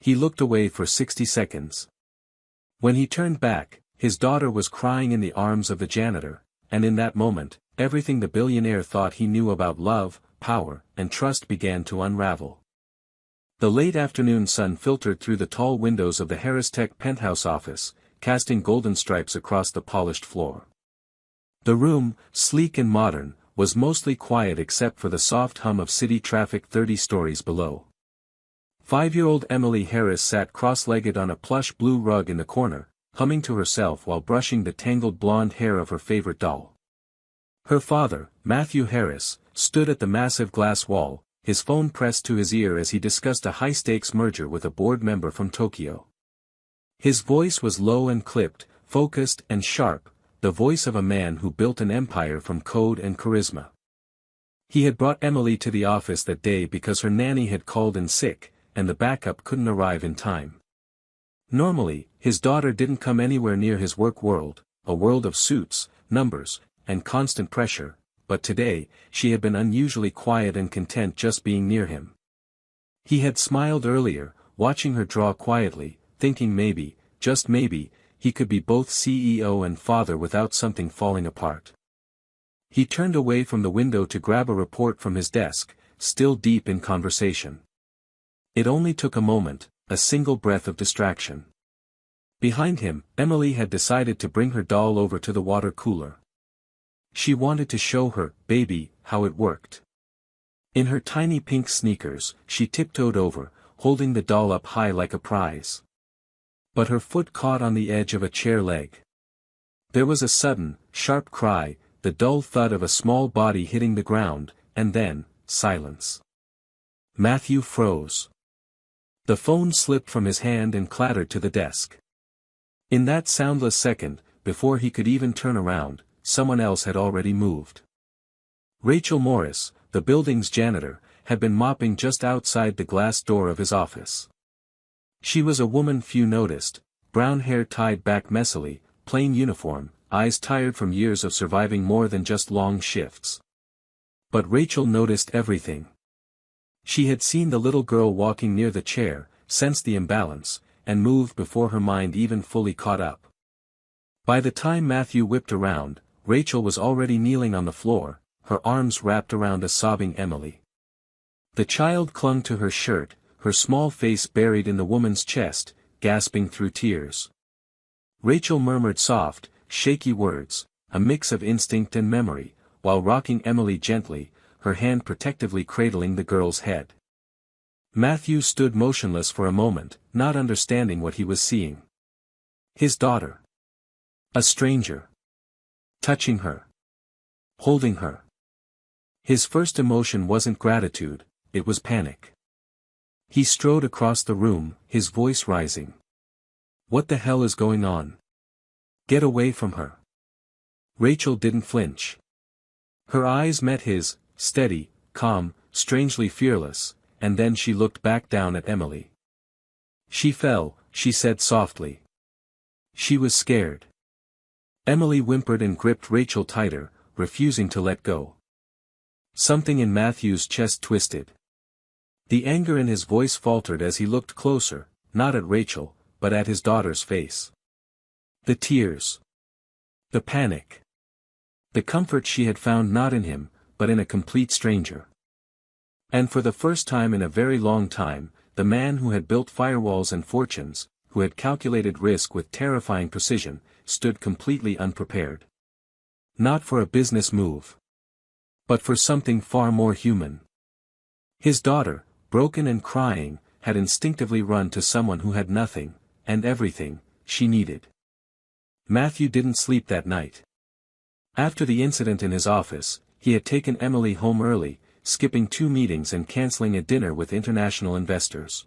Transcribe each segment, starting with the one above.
He looked away for 60 seconds. When he turned back, his daughter was crying in the arms of the janitor, and in that moment, everything the billionaire thought he knew about love, power, and trust began to unravel. The late afternoon sun filtered through the tall windows of the Harris Tech penthouse office, casting golden stripes across the polished floor. The room, sleek and modern, was mostly quiet except for the soft hum of city traffic 30 stories below. 5-year-old Emily Harris sat cross-legged on a plush blue rug in the corner, humming to herself while brushing the tangled blonde hair of her favorite doll. Her father, Matthew Harris, stood at the massive glass wall, his phone pressed to his ear as he discussed a high-stakes merger with a board member from Tokyo. His voice was low and clipped, focused and sharp, the voice of a man who built an empire from code and charisma. He had brought Emily to the office that day because her nanny had called in sick, and the backup couldn't arrive in time. Normally, his daughter didn't come anywhere near his work world, a world of suits, numbers, and constant pressure, but today, she had been unusually quiet and content just being near him. He had smiled earlier, watching her draw quietly, thinking maybe, just maybe, he could be both CEO and father without something falling apart. He turned away from the window to grab a report from his desk, still deep in conversation. It only took a moment, a single breath of distraction. Behind him, Emily had decided to bring her doll over to the water cooler. She wanted to show her baby how it worked. In her tiny pink sneakers, she tiptoed over, holding the doll up high like a prize. But her foot caught on the edge of a chair leg. There was a sudden, sharp cry, the dull thud of a small body hitting the ground, and then, silence. Matthew froze. The phone slipped from his hand and clattered to the desk. In that soundless second, before he could even turn around, someone else had already moved. Rachel Morris, the building's janitor, had been mopping just outside the glass door of his office. She was a woman few noticed, brown hair tied back messily, plain uniform, eyes tired from years of surviving more than just long shifts. But Rachel noticed everything. She had seen the little girl walking near the chair, sensed the imbalance, and moved before her mind even fully caught up. By the time Matthew whipped around, Rachel was already kneeling on the floor, her arms wrapped around a sobbing Emily. The child clung to her shirt, her small face buried in the woman's chest, gasping through tears. Rachel murmured soft, shaky words, a mix of instinct and memory, while rocking Emily gently, her hand protectively cradling the girl's head. Matthew stood motionless for a moment, not understanding what he was seeing. His daughter. A stranger. Touching her. Holding her. His first emotion wasn't gratitude, it was panic. He strode across the room, his voice rising. What the hell is going on? Get away from her. Rachel didn't flinch. Her eyes met his, steady, calm, strangely fearless, and then she looked back down at Emily. She fell, she said softly. She was scared. Emily whimpered and gripped Rachel tighter, refusing to let go. Something in Matthew's chest twisted. The anger in his voice faltered as he looked closer, not at Rachel, but at his daughter's face. The tears. The panic. The comfort she had found not in him, but in a complete stranger. And for the first time in a very long time, the man who had built firewalls and fortunes, who had calculated risk with terrifying precision, stood completely unprepared. Not for a business move. But for something far more human. His daughter, broken and crying, had instinctively run to someone who had nothing, and everything, she needed. Matthew didn't sleep that night. After the incident in his office, he had taken Emily home early, skipping 2 meetings and canceling a dinner with international investors.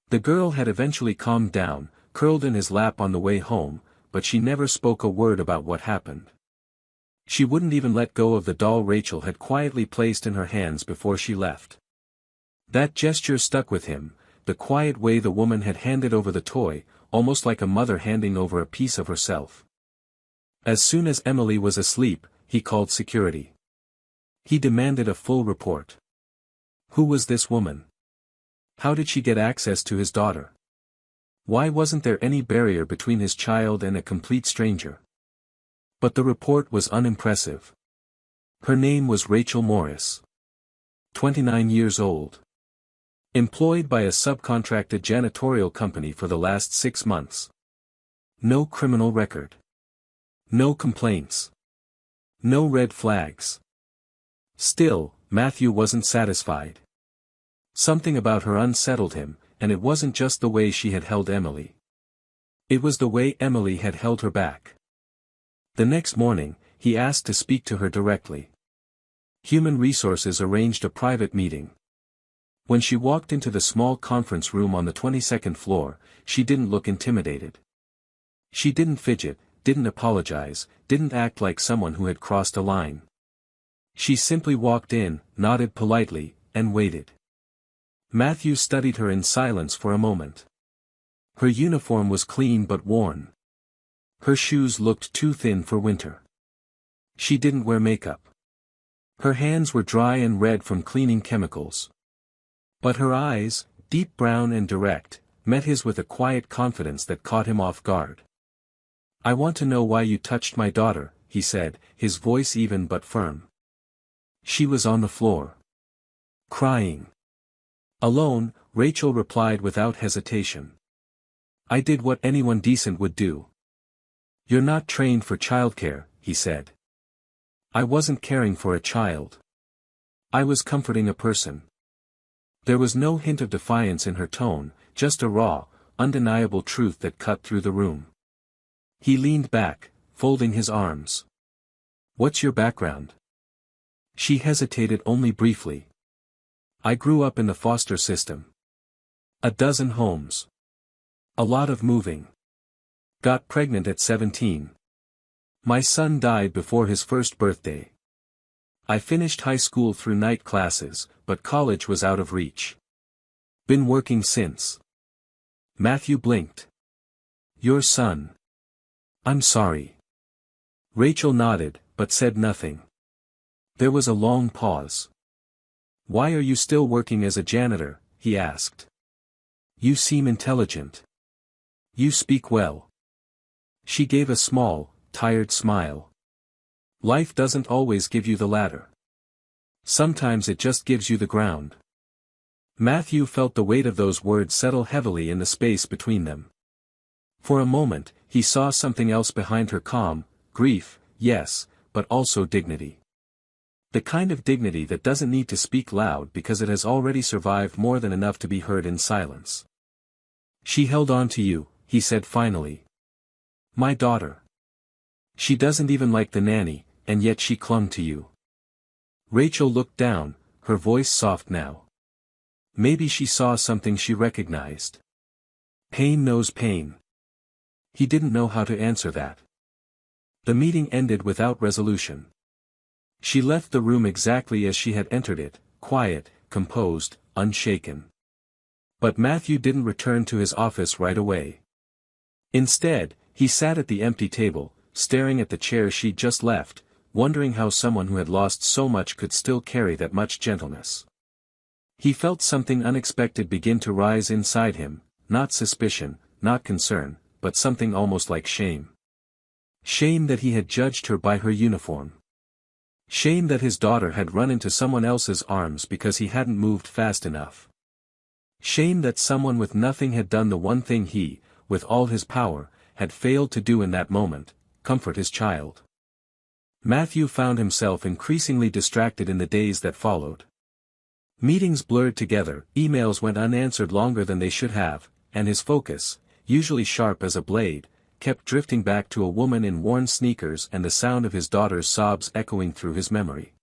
The girl had eventually calmed down, curled in his lap on the way home, but she never spoke a word about what happened. She wouldn't even let go of the doll Rachel had quietly placed in her hands before she left. That gesture stuck with him, the quiet way the woman had handed over the toy, almost like a mother handing over a piece of herself. As soon as Emily was asleep, he called security. He demanded a full report. Who was this woman? How did she get access to his daughter? Why wasn't there any barrier between his child and a complete stranger? But the report was unimpressive. Her name was Rachel Morris. 29 years old. Employed by a subcontracted janitorial company for the last 6 months. No criminal record. No complaints. No red flags. Still, Matthew wasn't satisfied. Something about her unsettled him, and it wasn't just the way she had held Emily. It was the way Emily had held her back. The next morning, he asked to speak to her directly. Human Resources arranged a private meeting. When she walked into the small conference room on the 22nd floor, she didn't look intimidated. She didn't fidget, didn't apologize, didn't act like someone who had crossed a line. She simply walked in, nodded politely, and waited. Matthew studied her in silence for a moment. Her uniform was clean but worn. Her shoes looked too thin for winter. She didn't wear makeup. Her hands were dry and red from cleaning chemicals. But her eyes, deep brown and direct, met his with a quiet confidence that caught him off guard. "I want to know why you touched my daughter," he said, his voice even but firm. She was on the floor. Crying. Alone, Rachel replied without hesitation. "I did what anyone decent would do." "You're not trained for childcare," he said. "I wasn't caring for a child. I was comforting a person." There was no hint of defiance in her tone, just a raw, undeniable truth that cut through the room. He leaned back, folding his arms. "What's your background?" She hesitated only briefly. "I grew up in the foster system. 12 homes. A lot of moving. Got pregnant at 17. My son died before his first birthday. I finished high school through night classes, but college was out of reach. Been working since." Matthew blinked. "Your son. I'm sorry." Rachel nodded, but said nothing. There was a long pause. "Why are you still working as a janitor?" he asked. "You seem intelligent. You speak well." She gave a small, tired smile. "Life doesn't always give you the ladder. Sometimes it just gives you the ground." Matthew felt the weight of those words settle heavily in the space between them. For a moment, he saw something else behind her calm: grief, yes, but also dignity. The kind of dignity that doesn't need to speak loud because it has already survived more than enough to be heard in silence. "She held on to you," he said finally. "My daughter. She doesn't even like the nanny, and yet she clung to you." Rachel looked down, her voice soft now. Maybe she saw something she recognized. Pain knows pain. He didn't know how to answer that. The meeting ended without resolution. She left the room exactly as she had entered it, quiet, composed, unshaken. But Matthew didn't return to his office right away. Instead, he sat at the empty table, staring at the chair she'd just left, wondering how someone who had lost so much could still carry that much gentleness. He felt something unexpected begin to rise inside him, not suspicion, not concern, but something almost like shame. Shame that he had judged her by her uniform. Shame that his daughter had run into someone else's arms because he hadn't moved fast enough. Shame that someone with nothing had done the one thing he, with all his power, had failed to do in that moment: comfort his child. Matthew found himself increasingly distracted in the days that followed. Meetings blurred together, emails went unanswered longer than they should have, and his focus, usually sharp as a blade, kept drifting back to a woman in worn sneakers and the sound of his daughter's sobs echoing through his memory.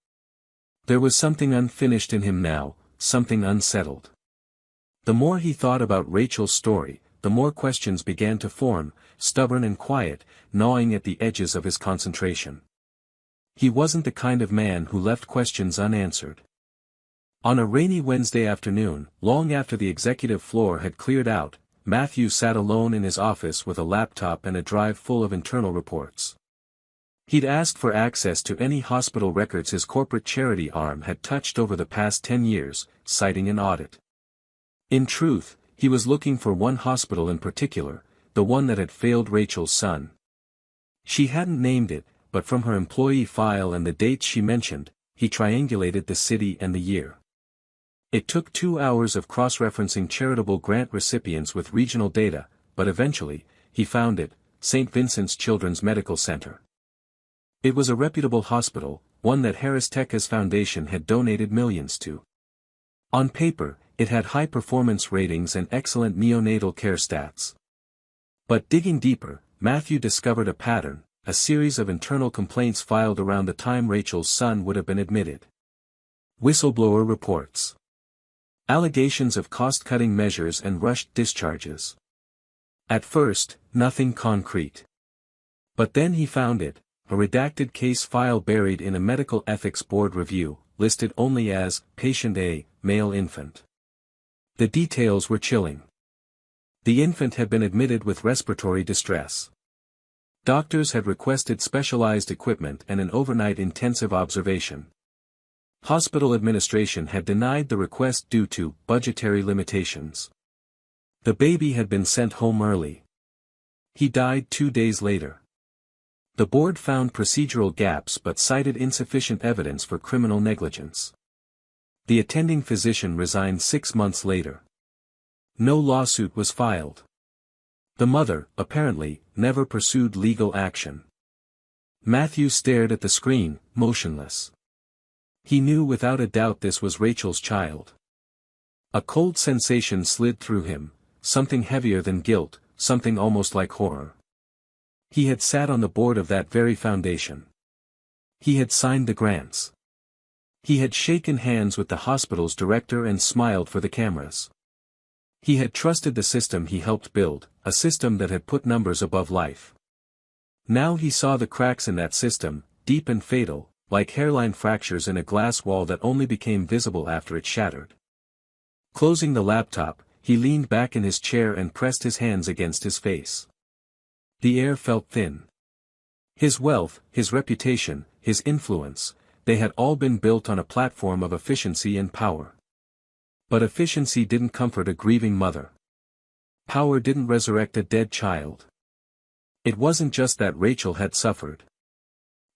There was something unfinished in him now, something unsettled. The more he thought about Rachel's story, the more questions began to form, stubborn and quiet, gnawing at the edges of his concentration. He wasn't the kind of man who left questions unanswered. On a rainy Wednesday afternoon, long after the executive floor had cleared out, Matthew sat alone in his office with a laptop and a drive full of internal reports. He'd asked for access to any hospital records his corporate charity arm had touched over the past 10 years, citing an audit. In truth, he was looking for one hospital in particular, the one that had failed Rachel's son. She hadn't named it, but from her employee file and the dates she mentioned, he triangulated the city and the year. It took 2 hours of cross-referencing charitable grant recipients with regional data, but eventually, he found it, St. Vincent's Children's Medical Center. It was a reputable hospital, one that Harris Techa's foundation had donated millions to. On paper, it had high performance ratings and excellent neonatal care stats. But digging deeper, Matthew discovered a pattern, a series of internal complaints filed around the time Rachel's son would have been admitted. Whistleblower reports. Allegations of cost-cutting measures and rushed discharges. At first, nothing concrete. But then he found it, a redacted case file buried in a medical ethics board review, listed only as Patient A, male infant. The details were chilling. The infant had been admitted with respiratory distress. Doctors had requested specialized equipment and an overnight intensive observation. Hospital administration had denied the request due to budgetary limitations. The baby had been sent home early. He died 2 days later. The board found procedural gaps but cited insufficient evidence for criminal negligence. The attending physician resigned 6 months later. No lawsuit was filed. The mother, apparently, never pursued legal action. Matthew stared at the screen, motionless. He knew without a doubt this was Rachel's child. A cold sensation slid through him, something heavier than guilt, something almost like horror. He had sat on the board of that very foundation. He had signed the grants. He had shaken hands with the hospital's director and smiled for the cameras. He had trusted the system he helped build, a system that had put numbers above life. Now he saw the cracks in that system, deep and fatal, like hairline fractures in a glass wall that only became visible after it shattered. Closing the laptop, he leaned back in his chair and pressed his hands against his face. The air felt thin. His wealth, his reputation, his influence, they had all been built on a platform of efficiency and power. But efficiency didn't comfort a grieving mother. Power didn't resurrect a dead child. It wasn't just that Rachel had suffered.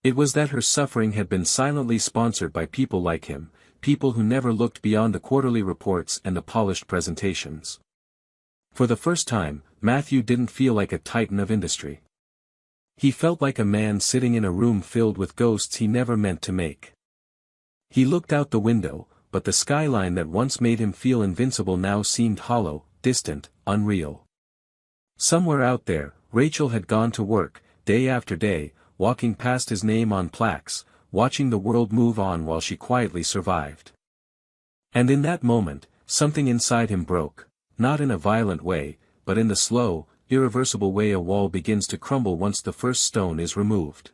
It was that her suffering had been silently sponsored by people like him, people who never looked beyond the quarterly reports and the polished presentations. For the first time, Matthew didn't feel like a titan of industry. He felt like a man sitting in a room filled with ghosts he never meant to make. He looked out the window, but the skyline that once made him feel invincible now seemed hollow, distant, unreal. Somewhere out there, Rachel had gone to work, day after day, walking past his name on plaques, watching the world move on while she quietly survived. And in that moment, something inside him broke, not in a violent way, but in the slow, irreversible way a wall begins to crumble once the first stone is removed.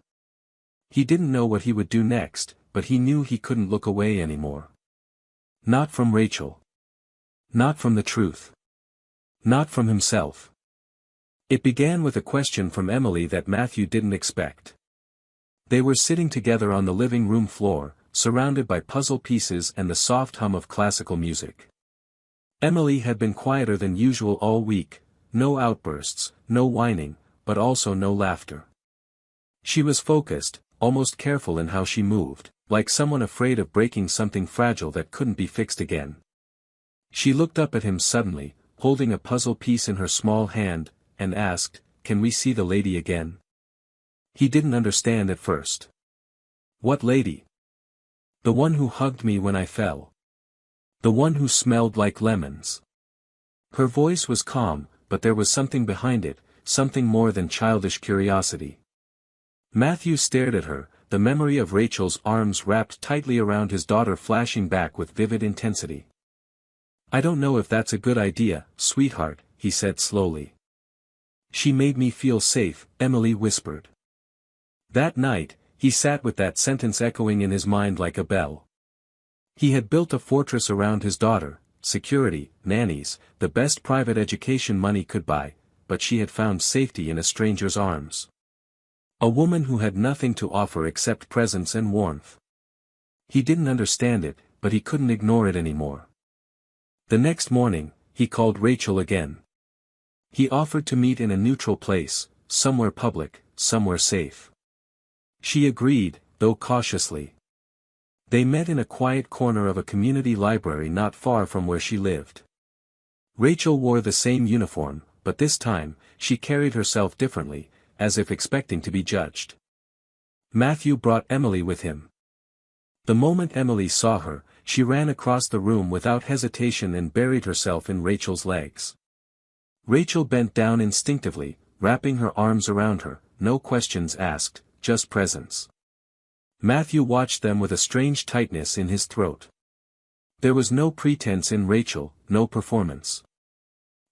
He didn't know what he would do next, but he knew he couldn't look away anymore. Not from Rachel. Not from the truth. Not from himself. It began with a question from Emily that Matthew didn't expect. They were sitting together on the living room floor, surrounded by puzzle pieces and the soft hum of classical music. Emily had been quieter than usual all week, no outbursts, no whining, but also no laughter. She was focused, almost careful in how she moved, like someone afraid of breaking something fragile that couldn't be fixed again. She looked up at him suddenly, holding a puzzle piece in her small hand, and asked, "Can we see the lady again?" He didn't understand at first. "What lady?" "The one who hugged me when I fell. The one who smelled like lemons." Her voice was calm, but there was something behind it, something more than childish curiosity. Matthew stared at her, the memory of Rachel's arms wrapped tightly around his daughter flashing back with vivid intensity. "I don't know if that's a good idea, sweetheart," he said slowly. "She made me feel safe," Emily whispered. That night, he sat with that sentence echoing in his mind like a bell. He had built a fortress around his daughter, security, nannies, the best private education money could buy, but she had found safety in a stranger's arms. A woman who had nothing to offer except presence and warmth. He didn't understand it, but he couldn't ignore it anymore. The next morning, he called Rachel again. He offered to meet in a neutral place, somewhere public, somewhere safe. She agreed, though cautiously. They met in a quiet corner of a community library not far from where she lived. Rachel wore the same uniform, but this time, she carried herself differently, as if expecting to be judged. Matthew brought Emily with him. The moment Emily saw her, she ran across the room without hesitation and buried herself in Rachel's legs. Rachel bent down instinctively, wrapping her arms around her, no questions asked, just presence. Matthew watched them with a strange tightness in his throat. There was no pretense in Rachel, no performance.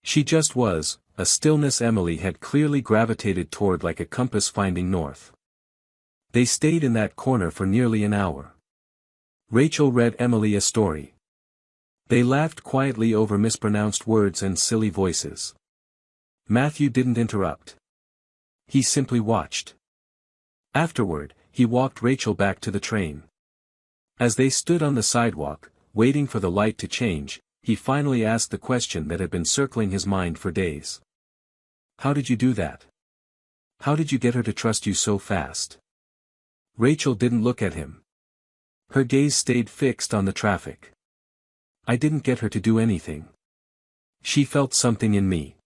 She just was, a stillness Emily had clearly gravitated toward like a compass finding north. They stayed in that corner for nearly an hour. Rachel read Emily a story. They laughed quietly over mispronounced words and silly voices. Matthew didn't interrupt. He simply watched. Afterward, he walked Rachel back to the train. As they stood on the sidewalk, waiting for the light to change, he finally asked the question that had been circling his mind for days. How did you do that? How did you get her to trust you so fast? Rachel didn't look at him. Her gaze stayed fixed on the traffic. I didn't get her to do anything. She felt something in me.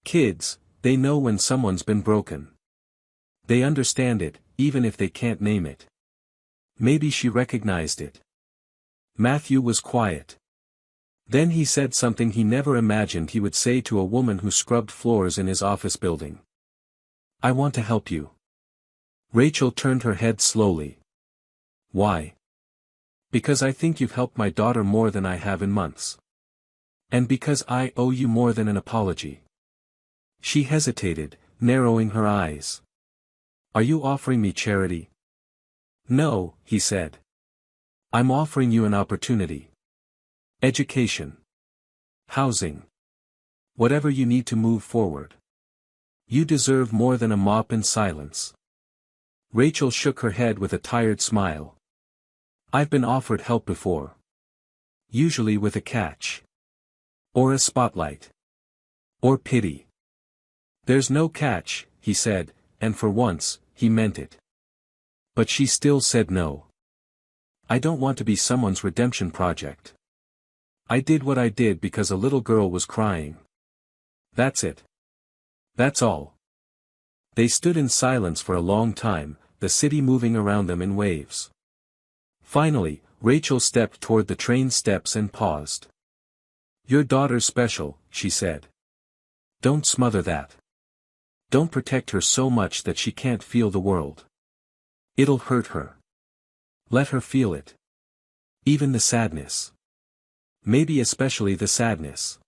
Kids, they know when someone's been broken. They understand it, even if they can't name it. Maybe she recognized it. Matthew was quiet. Then he said something he never imagined he would say to a woman who scrubbed floors in his office building. I want to help you. Rachel turned her head slowly. Why? Because I think you've helped my daughter more than I have in months. And because I owe you more than an apology. She hesitated, narrowing her eyes. Are you offering me charity? No, he said. I'm offering you an opportunity. Education. Housing. Whatever you need to move forward. You deserve more than a mop and silence. Rachel shook her head with a tired smile. I've been offered help before. Usually with a catch. Or a spotlight. Or pity. There's no catch, he said, and for once, he meant it. But she still said no. I don't want to be someone's redemption project. I did what I did because a little girl was crying. That's it. That's all. They stood in silence for a long time, the city moving around them in waves. Finally, Rachel stepped toward the train steps and paused. Your daughter's special, she said. Don't smother that. Don't protect her so much that she can't feel the world. It'll hurt her. Let her feel it. Even the sadness. Maybe especially the sadness.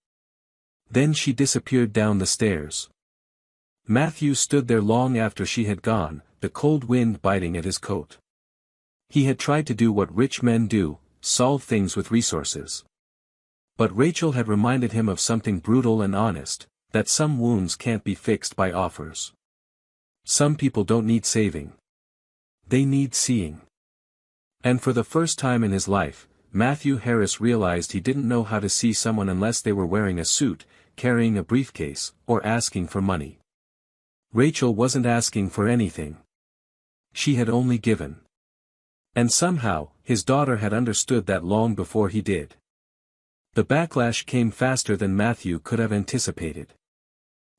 Then she disappeared down the stairs. Matthew stood there long after she had gone, the cold wind biting at his coat. He had tried to do what rich men do, solve things with resources. But Rachel had reminded him of something brutal and honest, that some wounds can't be fixed by offers. Some people don't need saving. They need seeing. And for the first time in his life, Matthew Harris realized he didn't know how to see someone unless they were wearing a suit, carrying a briefcase, or asking for money. Rachel wasn't asking for anything. She had only given. And somehow, his daughter had understood that long before he did. The backlash came faster than Matthew could have anticipated.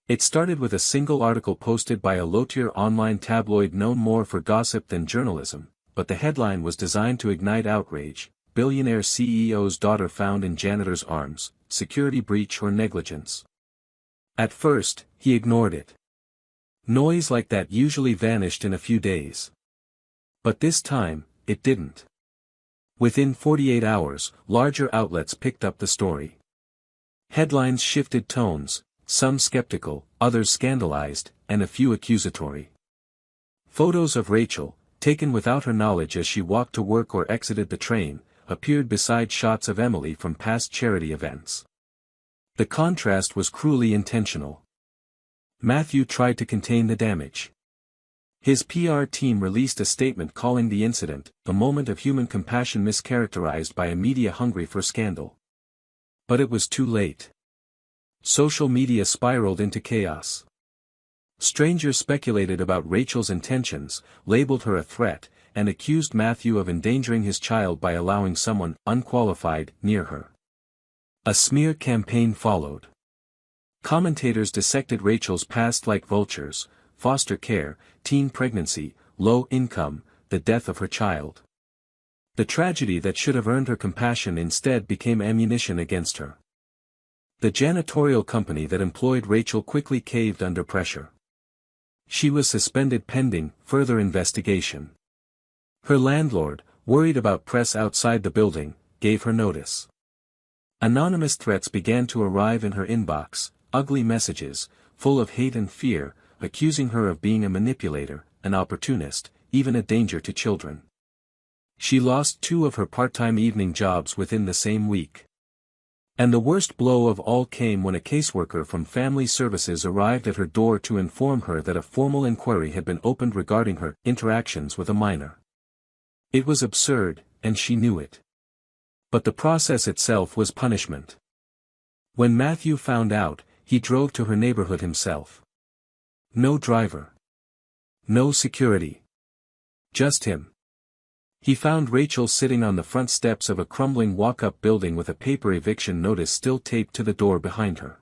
It started with a single article posted by a low-tier online tabloid known more for gossip than journalism, but the headline was designed to ignite outrage: Billionaire CEO's daughter found in janitor's arms, security breach or negligence. At first, he ignored it. Noise like that usually vanished in a few days. But this time, it didn't. Within 48 hours, larger outlets picked up the story. Headlines shifted tones, some skeptical, others scandalized, and a few accusatory. Photos of Rachel, taken without her knowledge as she walked to work or exited the train, appeared beside shots of Emily from past charity events. The contrast was cruelly intentional. Matthew tried to contain the damage. His PR team released a statement calling the incident a moment of human compassion mischaracterized by a media hungry for scandal. But it was too late. Social media spiraled into chaos. Strangers speculated about Rachel's intentions, labeled her a threat, and accused Matthew of endangering his child by allowing someone unqualified near her. A smear campaign followed. Commentators dissected Rachel's past like vultures: foster care, teen pregnancy, low income, the death of her child. The tragedy that should have earned her compassion instead became ammunition against her. The janitorial company that employed Rachel quickly caved under pressure. She was suspended pending further investigation. Her landlord, worried about press outside the building, gave her notice. Anonymous threats began to arrive in her inbox, ugly messages, full of hate and fear, accusing her of being a manipulator, an opportunist, even a danger to children. She lost 2 of her part-time evening jobs within the same week. And the worst blow of all came when a caseworker from Family Services arrived at her door to inform her that a formal inquiry had been opened regarding her interactions with a minor. It was absurd, and she knew it. But the process itself was punishment. When Matthew found out, he drove to her neighborhood himself. No driver. No security. Just him. He found Rachel sitting on the front steps of a crumbling walk-up building with a paper eviction notice still taped to the door behind her.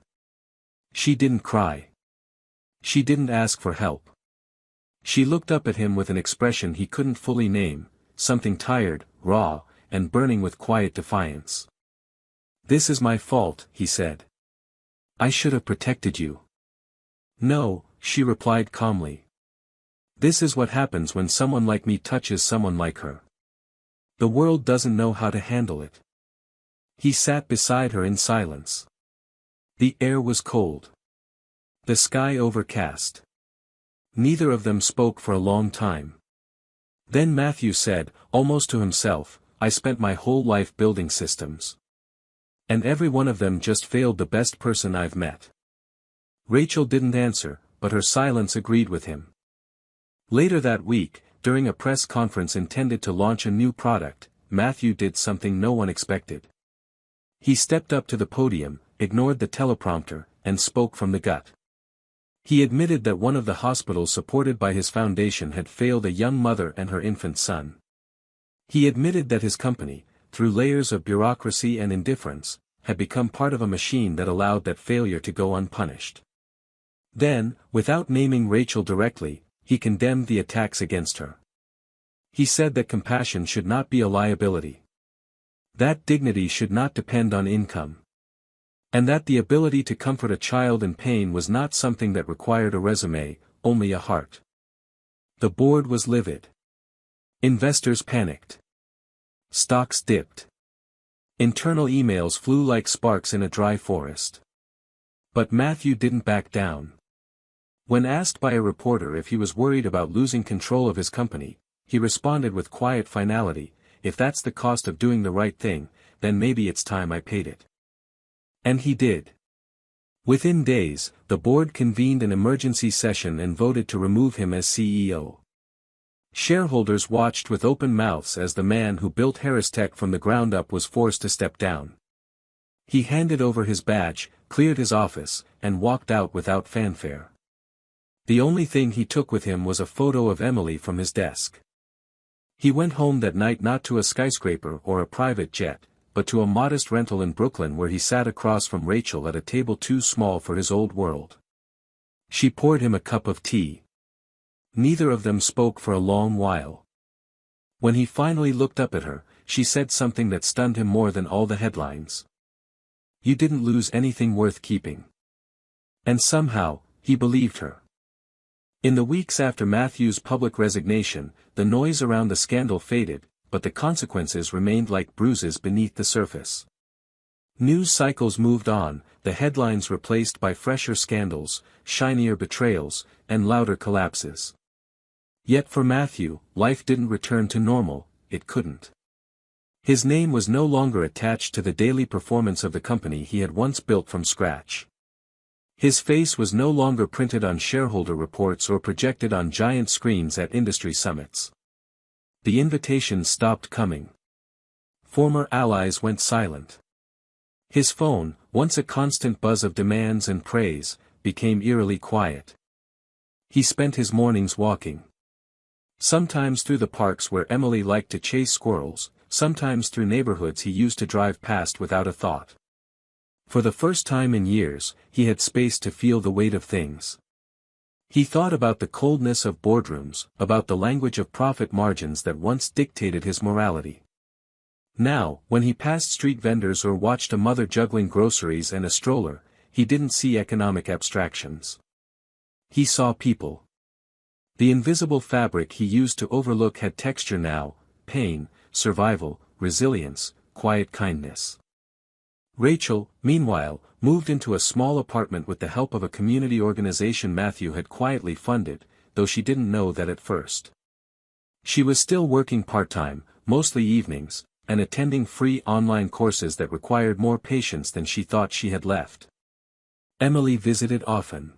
She didn't cry. She didn't ask for help. She looked up at him with an expression he couldn't fully name, something tired, raw, and burning with quiet defiance. "This is my fault," he said. "I should have protected you." "No," she replied calmly. "This is what happens when someone like me touches someone like her. The world doesn't know how to handle it." He sat beside her in silence. The air was cold. The sky overcast. Neither of them spoke for a long time. Then Matthew said, almost to himself, "I spent my whole life building systems. And every one of them just failed the best person I've met." Rachel didn't answer, but her silence agreed with him. Later that week, during a press conference intended to launch a new product, Matthew did something no one expected. He stepped up to the podium, ignored the teleprompter, and spoke from the gut. He admitted that one of the hospitals supported by his foundation had failed a young mother and her infant son. He admitted that his company, through layers of bureaucracy and indifference, had become part of a machine that allowed that failure to go unpunished. Then, without naming Rachel directly, he condemned the attacks against her. He said that compassion should not be a liability. That dignity should not depend on income. And that the ability to comfort a child in pain was not something that required a resume, only a heart. The board was livid. Investors panicked. Stocks dipped. Internal emails flew like sparks in a dry forest. But Matthew didn't back down. When asked by a reporter if he was worried about losing control of his company, he responded with quiet finality, "If that's the cost of doing the right thing, then maybe it's time I paid it." And he did. Within days, the board convened an emergency session and voted to remove him as CEO. Shareholders watched with open mouths as the man who built Harris Tech from the ground up was forced to step down. He handed over his badge, cleared his office, and walked out without fanfare. The only thing he took with him was a photo of Emily from his desk. He went home that night not to a skyscraper or a private jet, but to a modest rental in Brooklyn where he sat across from Rachel at a table too small for his old world. She poured him a cup of tea. Neither of them spoke for a long while. When he finally looked up at her, she said something that stunned him more than all the headlines. "You didn't lose anything worth keeping." And somehow, he believed her. In the weeks after Matthew's public resignation, the noise around the scandal faded, but the consequences remained like bruises beneath the surface. News cycles moved on, the headlines replaced by fresher scandals, shinier betrayals, and louder collapses. Yet for Matthew, life didn't return to normal, it couldn't. His name was no longer attached to the daily performance of the company he had once built from scratch. His face was no longer printed on shareholder reports or projected on giant screens at industry summits. The invitations stopped coming. Former allies went silent. His phone, once a constant buzz of demands and praise, became eerily quiet. He spent his mornings walking. Sometimes through the parks where Emily liked to chase squirrels, sometimes through neighborhoods he used to drive past without a thought. For the first time in years, he had space to feel the weight of things. He thought about the coldness of boardrooms, about the language of profit margins that once dictated his morality. Now, when he passed street vendors or watched a mother juggling groceries and a stroller, he didn't see economic abstractions. He saw people. The invisible fabric he used to overlook had texture now: pain, survival, resilience, quiet kindness. Rachel, meanwhile, moved into a small apartment with the help of a community organization Matthew had quietly funded, though she didn't know that at first. She was still working part-time, mostly evenings, and attending free online courses that required more patience than she thought she had left. Emily visited often.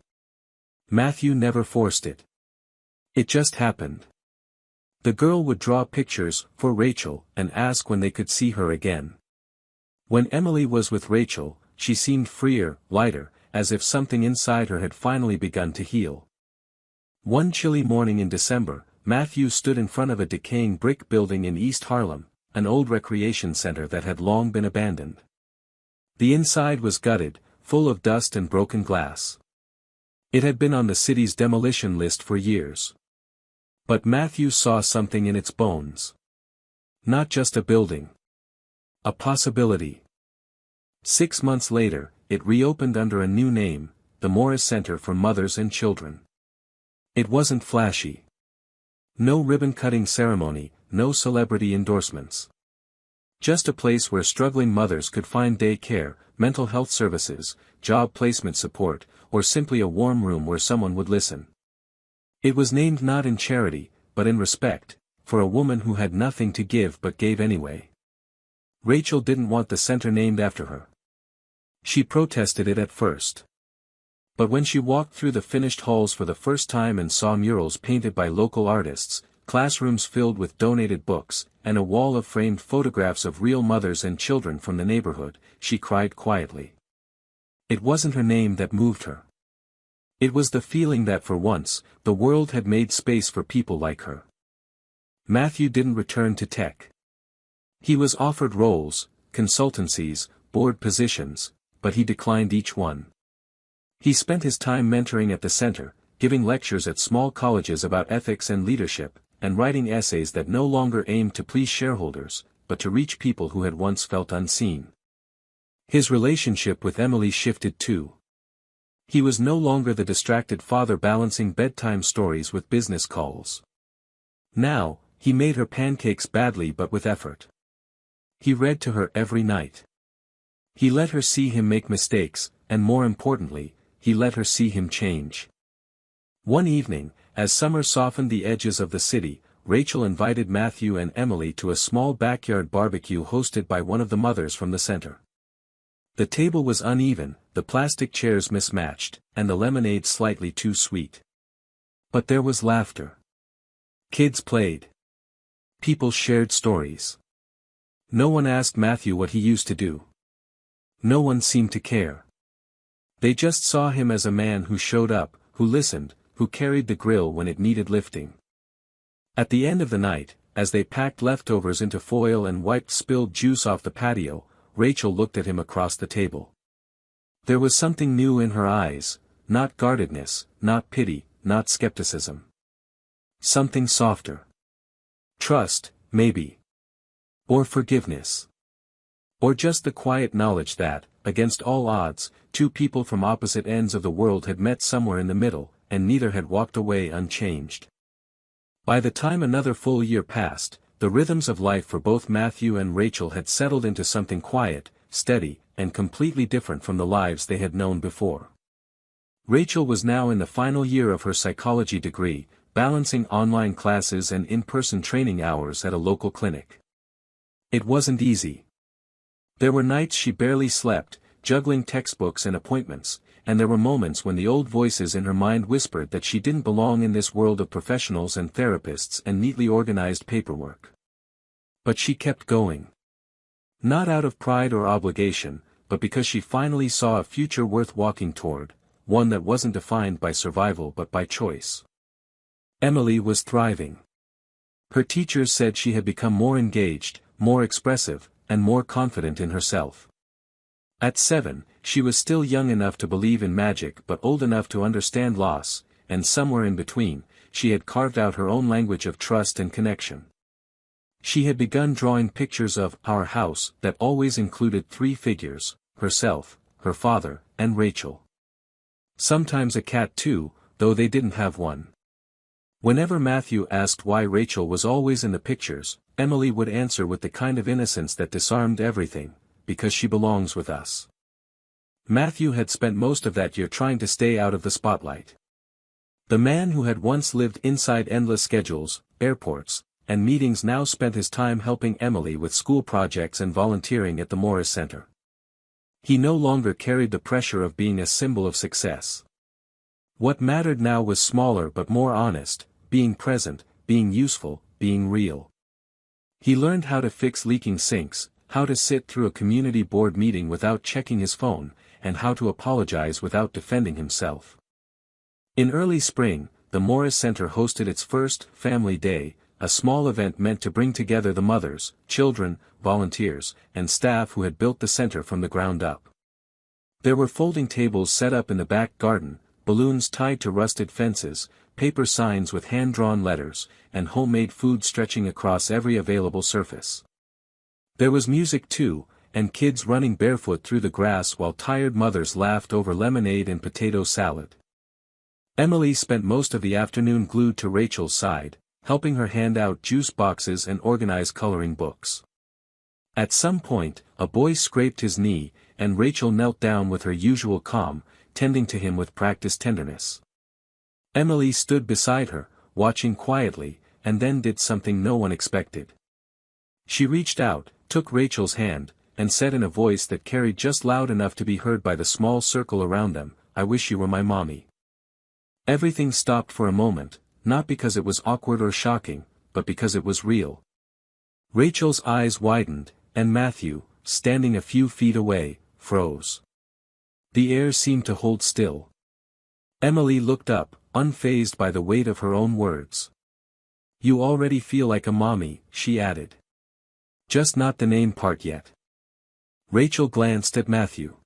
Matthew never forced it. It just happened. The girl would draw pictures for Rachel and ask when they could see her again. When Emily was with Rachel, she seemed freer, lighter, as if something inside her had finally begun to heal. One chilly morning in December, Matthew stood in front of a decaying brick building in East Harlem, an old recreation center that had long been abandoned. The inside was gutted, full of dust and broken glass. It had been on the city's demolition list for years. But Matthew saw something in its bones. Not just a building. A possibility. 6 months later, it reopened under a new name, the Morris Center for Mothers and Children. It wasn't flashy. No ribbon-cutting ceremony, no celebrity endorsements. Just a place where struggling mothers could find day care, mental health services, job placement support, or simply a warm room where someone would listen. It was named not in charity, but in respect, for a woman who had nothing to give but gave anyway. Rachel didn't want the center named after her. She protested it at first. But when she walked through the finished halls for the first time and saw murals painted by local artists, classrooms filled with donated books, and a wall of framed photographs of real mothers and children from the neighborhood, she cried quietly. It wasn't her name that moved her. It was the feeling that for once, the world had made space for people like her. Matthew didn't return to tech. He was offered roles, consultancies, board positions, but he declined each one. He spent his time mentoring at the center, giving lectures at small colleges about ethics and leadership, and writing essays that no longer aimed to please shareholders, but to reach people who had once felt unseen. His relationship with Emily shifted too. He was no longer the distracted father balancing bedtime stories with business calls. Now, he made her pancakes badly but with effort. He read to her every night. He let her see him make mistakes, and more importantly, he let her see him change. One evening, as summer softened the edges of the city, Rachel invited Matthew and Emily to a small backyard barbecue hosted by one of the mothers from the center. The table was uneven, the plastic chairs mismatched, and the lemonade slightly too sweet. But there was laughter. Kids played. People shared stories. No one asked Matthew what he used to do. No one seemed to care. They just saw him as a man who showed up, who listened, who carried the grill when it needed lifting. At the end of the night, as they packed leftovers into foil and wiped spilled juice off the patio, Rachel looked at him across the table. There was something new in her eyes, not guardedness, not pity, not skepticism. Something softer. Trust, maybe. Or forgiveness. Or just the quiet knowledge that, against all odds, two people from opposite ends of the world had met somewhere in the middle, and neither had walked away unchanged. By the time another full year passed, the rhythms of life for both Matthew and Rachel had settled into something quiet, steady, and completely different from the lives they had known before. Rachel was now in the final year of her psychology degree, balancing online classes and in-person training hours at a local clinic. It wasn't easy. There were nights she barely slept, juggling textbooks and appointments, and there were moments when the old voices in her mind whispered that she didn't belong in this world of professionals and therapists and neatly organized paperwork. But she kept going. Not out of pride or obligation, but because she finally saw a future worth walking toward, one that wasn't defined by survival but by choice. Emily was thriving. Her teachers said she had become more engaged, more expressive, and more confident in herself. At 7, she was still young enough to believe in magic but old enough to understand loss, and somewhere in between, she had carved out her own language of trust and connection. She had begun drawing pictures of our house that always included 3 figures: herself, her father, and Rachel. Sometimes a cat too, though they didn't have one. Whenever Matthew asked why Rachel was always in the pictures, Emily would answer with the kind of innocence that disarmed everything: because she belongs with us. Matthew had spent most of that year trying to stay out of the spotlight. The man who had once lived inside endless schedules, airports, and meetings now spent his time helping Emily with school projects and volunteering at the Morris Center. He no longer carried the pressure of being a symbol of success. What mattered now was smaller but more honest: being present, being useful, being real. He learned how to fix leaking sinks, how to sit through a community board meeting without checking his phone, and how to apologize without defending himself. In early spring, the Morris Center hosted its first Family Day, a small event meant to bring together the mothers, children, volunteers, and staff who had built the center from the ground up. There were folding tables set up in the back garden, balloons tied to rusted fences, paper signs with hand-drawn letters, and homemade food stretching across every available surface. There was music too, and kids running barefoot through the grass while tired mothers laughed over lemonade and potato salad. Emily spent most of the afternoon glued to Rachel's side, helping her hand out juice boxes and organize coloring books. At some point, a boy scraped his knee, and Rachel knelt down with her usual calm, tending to him with practiced tenderness. Emily stood beside her, watching quietly, and then did something no one expected. She reached out, took Rachel's hand, and said in a voice that carried just loud enough to be heard by the small circle around them, "I wish you were my mommy." Everything stopped for a moment, not because it was awkward or shocking, but because it was real. Rachel's eyes widened, and Matthew, standing a few feet away, froze. The air seemed to hold still. Emily looked up, unfazed by the weight of her own words. "You already feel like a mommy," she added. "Just not the name part yet." Rachel glanced at Matthew.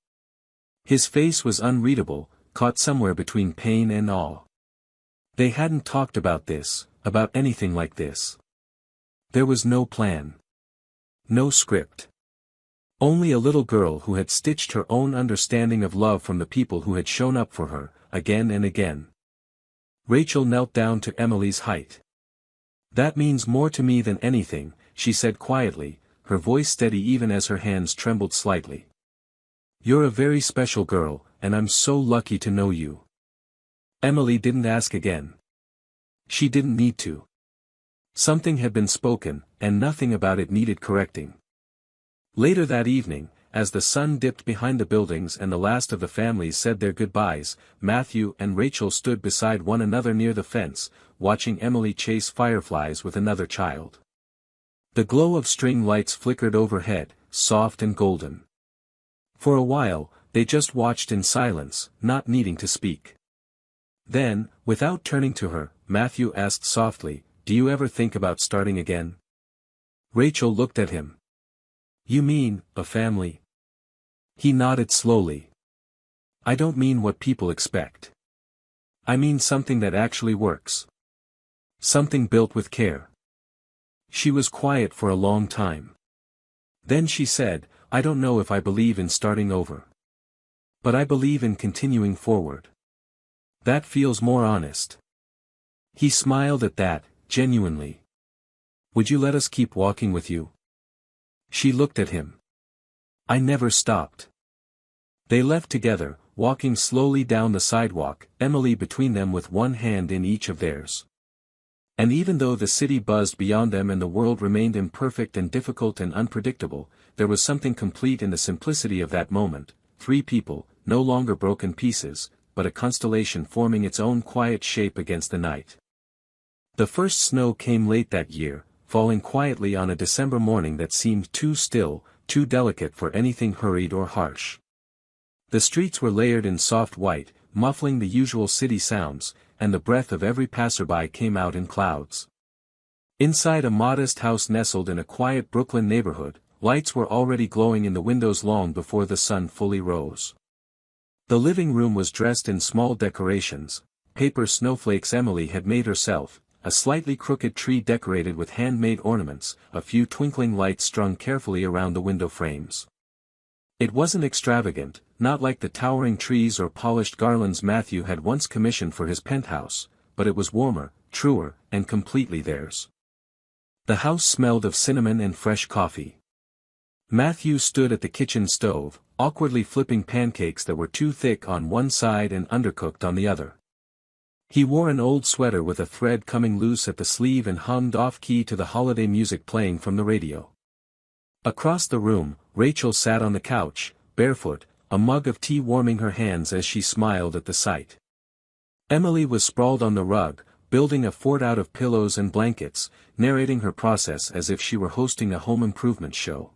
His face was unreadable, caught somewhere between pain and awe. They hadn't talked about this, about anything like this. There was no plan. No script. Only a little girl who had stitched her own understanding of love from the people who had shown up for her, again and again. Rachel knelt down to Emily's height. "That means more to me than anything," she said quietly, her voice steady even as her hands trembled slightly. "You're a very special girl, and I'm so lucky to know you." Emily didn't ask again. She didn't need to. Something had been spoken, and nothing about it needed correcting. Later that evening, as the sun dipped behind the buildings and the last of the families said their goodbyes, Matthew and Rachel stood beside one another near the fence, watching Emily chase fireflies with another child. The glow of string lights flickered overhead, soft and golden. For a while, they just watched in silence, not needing to speak. Then, without turning to her, Matthew asked softly, "Do you ever think about starting again?" Rachel looked at him. "You mean, a family?" He nodded slowly. "I don't mean what people expect. I mean something that actually works. Something built with care." She was quiet for a long time. Then she said, "I don't know if I believe in starting over. But I believe in continuing forward. That feels more honest." He smiled at that, genuinely. "Would you let us keep walking with you?" She looked at him. "I never stopped." They left together, walking slowly down the sidewalk, Emily between them with one hand in each of theirs. And even though the city buzzed beyond them and the world remained imperfect and difficult and unpredictable, there was something complete in the simplicity of that moment: 3 people, no longer broken pieces, but a constellation forming its own quiet shape against the night. The first snow came late that year, falling quietly on a December morning that seemed too still, too delicate for anything hurried or harsh. The streets were layered in soft white, muffling the usual city sounds, and the breath of every passerby came out in clouds. Inside a modest house nestled in a quiet Brooklyn neighborhood, lights were already glowing in the windows long before the sun fully rose. The living room was dressed in small decorations, paper snowflakes Emily had made herself, a slightly crooked tree decorated with handmade ornaments, a few twinkling lights strung carefully around the window frames. It wasn't extravagant, not like the towering trees or polished garlands Matthew had once commissioned for his penthouse, but it was warmer, truer, and completely theirs. The house smelled of cinnamon and fresh coffee. Matthew stood at the kitchen stove, awkwardly flipping pancakes that were too thick on one side and undercooked on the other. He wore an old sweater with a thread coming loose at the sleeve and hummed off-key to the holiday music playing from the radio. Across the room, Rachel sat on the couch, barefoot, a mug of tea warming her hands as she smiled at the sight. Emily was sprawled on the rug, building a fort out of pillows and blankets, narrating her process as if she were hosting a home improvement show.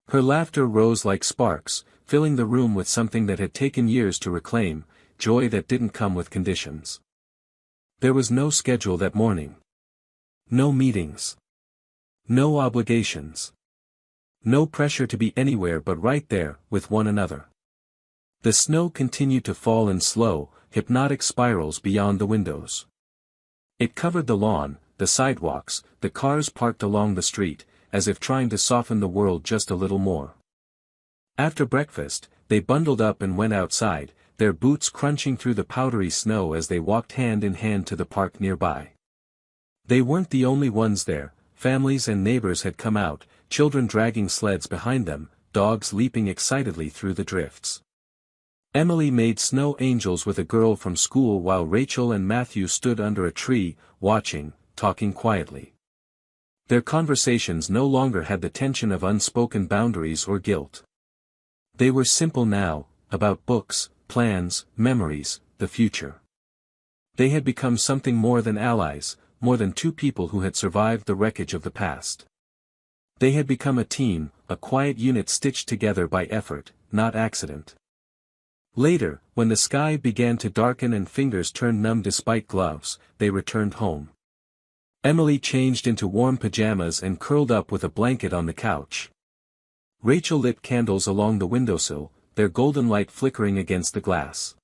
Her laughter rose like sparks, filling the room with something that had taken years to reclaim, joy that didn't come with conditions. There was no schedule that morning. No meetings. No obligations. No pressure to be anywhere but right there, with one another. The snow continued to fall in slow, hypnotic spirals beyond the windows. It covered the lawn, the sidewalks, the cars parked along the street, as if trying to soften the world just a little more. After breakfast, they bundled up and went outside, their boots crunching through the powdery snow as they walked hand in hand to the park nearby. They weren't the only ones there, families and neighbors had come out, children dragging sleds behind them, dogs leaping excitedly through the drifts. Emily made snow angels with a girl from school while Rachel and Matthew stood under a tree, watching, talking quietly. Their conversations no longer had the tension of unspoken boundaries or guilt. They were simple now, about books, plans, memories, the future. They had become something more than allies, more than two people who had survived the wreckage of the past. They had become a team, a quiet unit stitched together by effort, not accident. Later, when the sky began to darken and fingers turned numb despite gloves, they returned home. Emily changed into warm pajamas and curled up with a blanket on the couch. Rachel lit candles along the windowsill, their golden light flickering against the glass.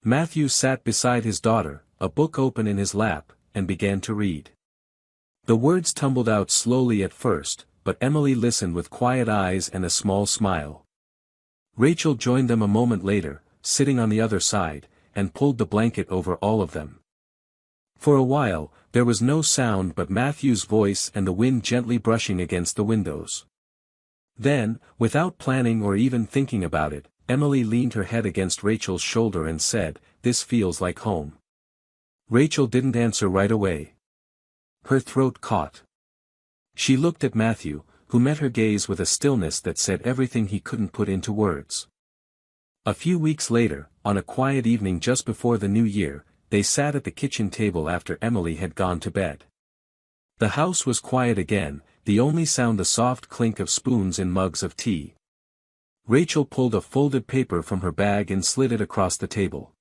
Matthew sat beside his daughter, a book open in his lap, and began to read. The words tumbled out slowly at first, but Emily listened with quiet eyes and a small smile. Rachel joined them a moment later, sitting on the other side, and pulled the blanket over all of them. For a while, there was no sound but Matthew's voice and the wind gently brushing against the windows. Then, without planning or even thinking about it, Emily leaned her head against Rachel's shoulder and said, "This feels like home." Rachel didn't answer right away. Her throat caught. She looked at Matthew, who met her gaze with a stillness that said everything he couldn't put into words. A few weeks later, on a quiet evening just before the new year, they sat at the kitchen table after Emily had gone to bed. The house was quiet again, the only sound the soft clink of spoons in mugs of tea. Rachel pulled a folded paper from her bag and slid it across the table.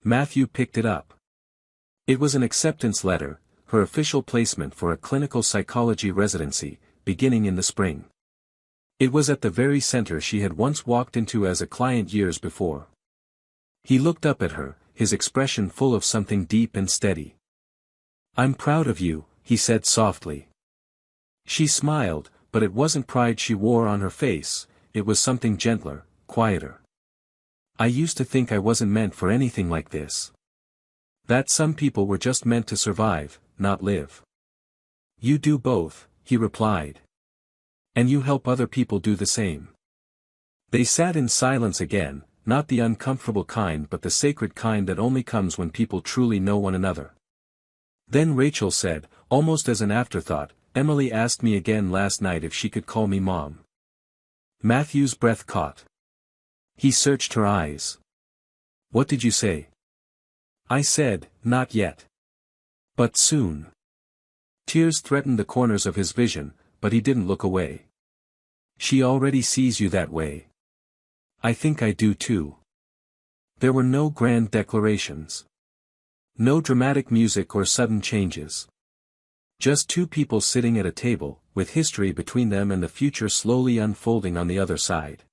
Matthew picked it up. It was an acceptance letter, her official placement for a clinical psychology residency, beginning in the spring. It was at the very center she had once walked into as a client years before. He looked up at her, his expression full of something deep and steady. "I'm proud of you," he said softly. She smiled, but it wasn't pride she wore on her face, it was something gentler, quieter. "I used to think I wasn't meant for anything like this. That some people were just meant to survive, not live." "You do both," he replied. "And you help other people do the same." They sat in silence again, not the uncomfortable kind but the sacred kind that only comes when people truly know one another. Then Rachel said, almost as an afterthought, "Emily asked me again last night if she could call me Mom." Matthew's breath caught. He searched her eyes. "What did you say?" "I said, not yet. But soon." Tears threatened the corners of his vision, but he didn't look away. She already sees you that way. I think I do too. There were no grand declarations. No dramatic music or sudden changes. Just two people sitting at a table, with history between them and the future slowly unfolding on the other side.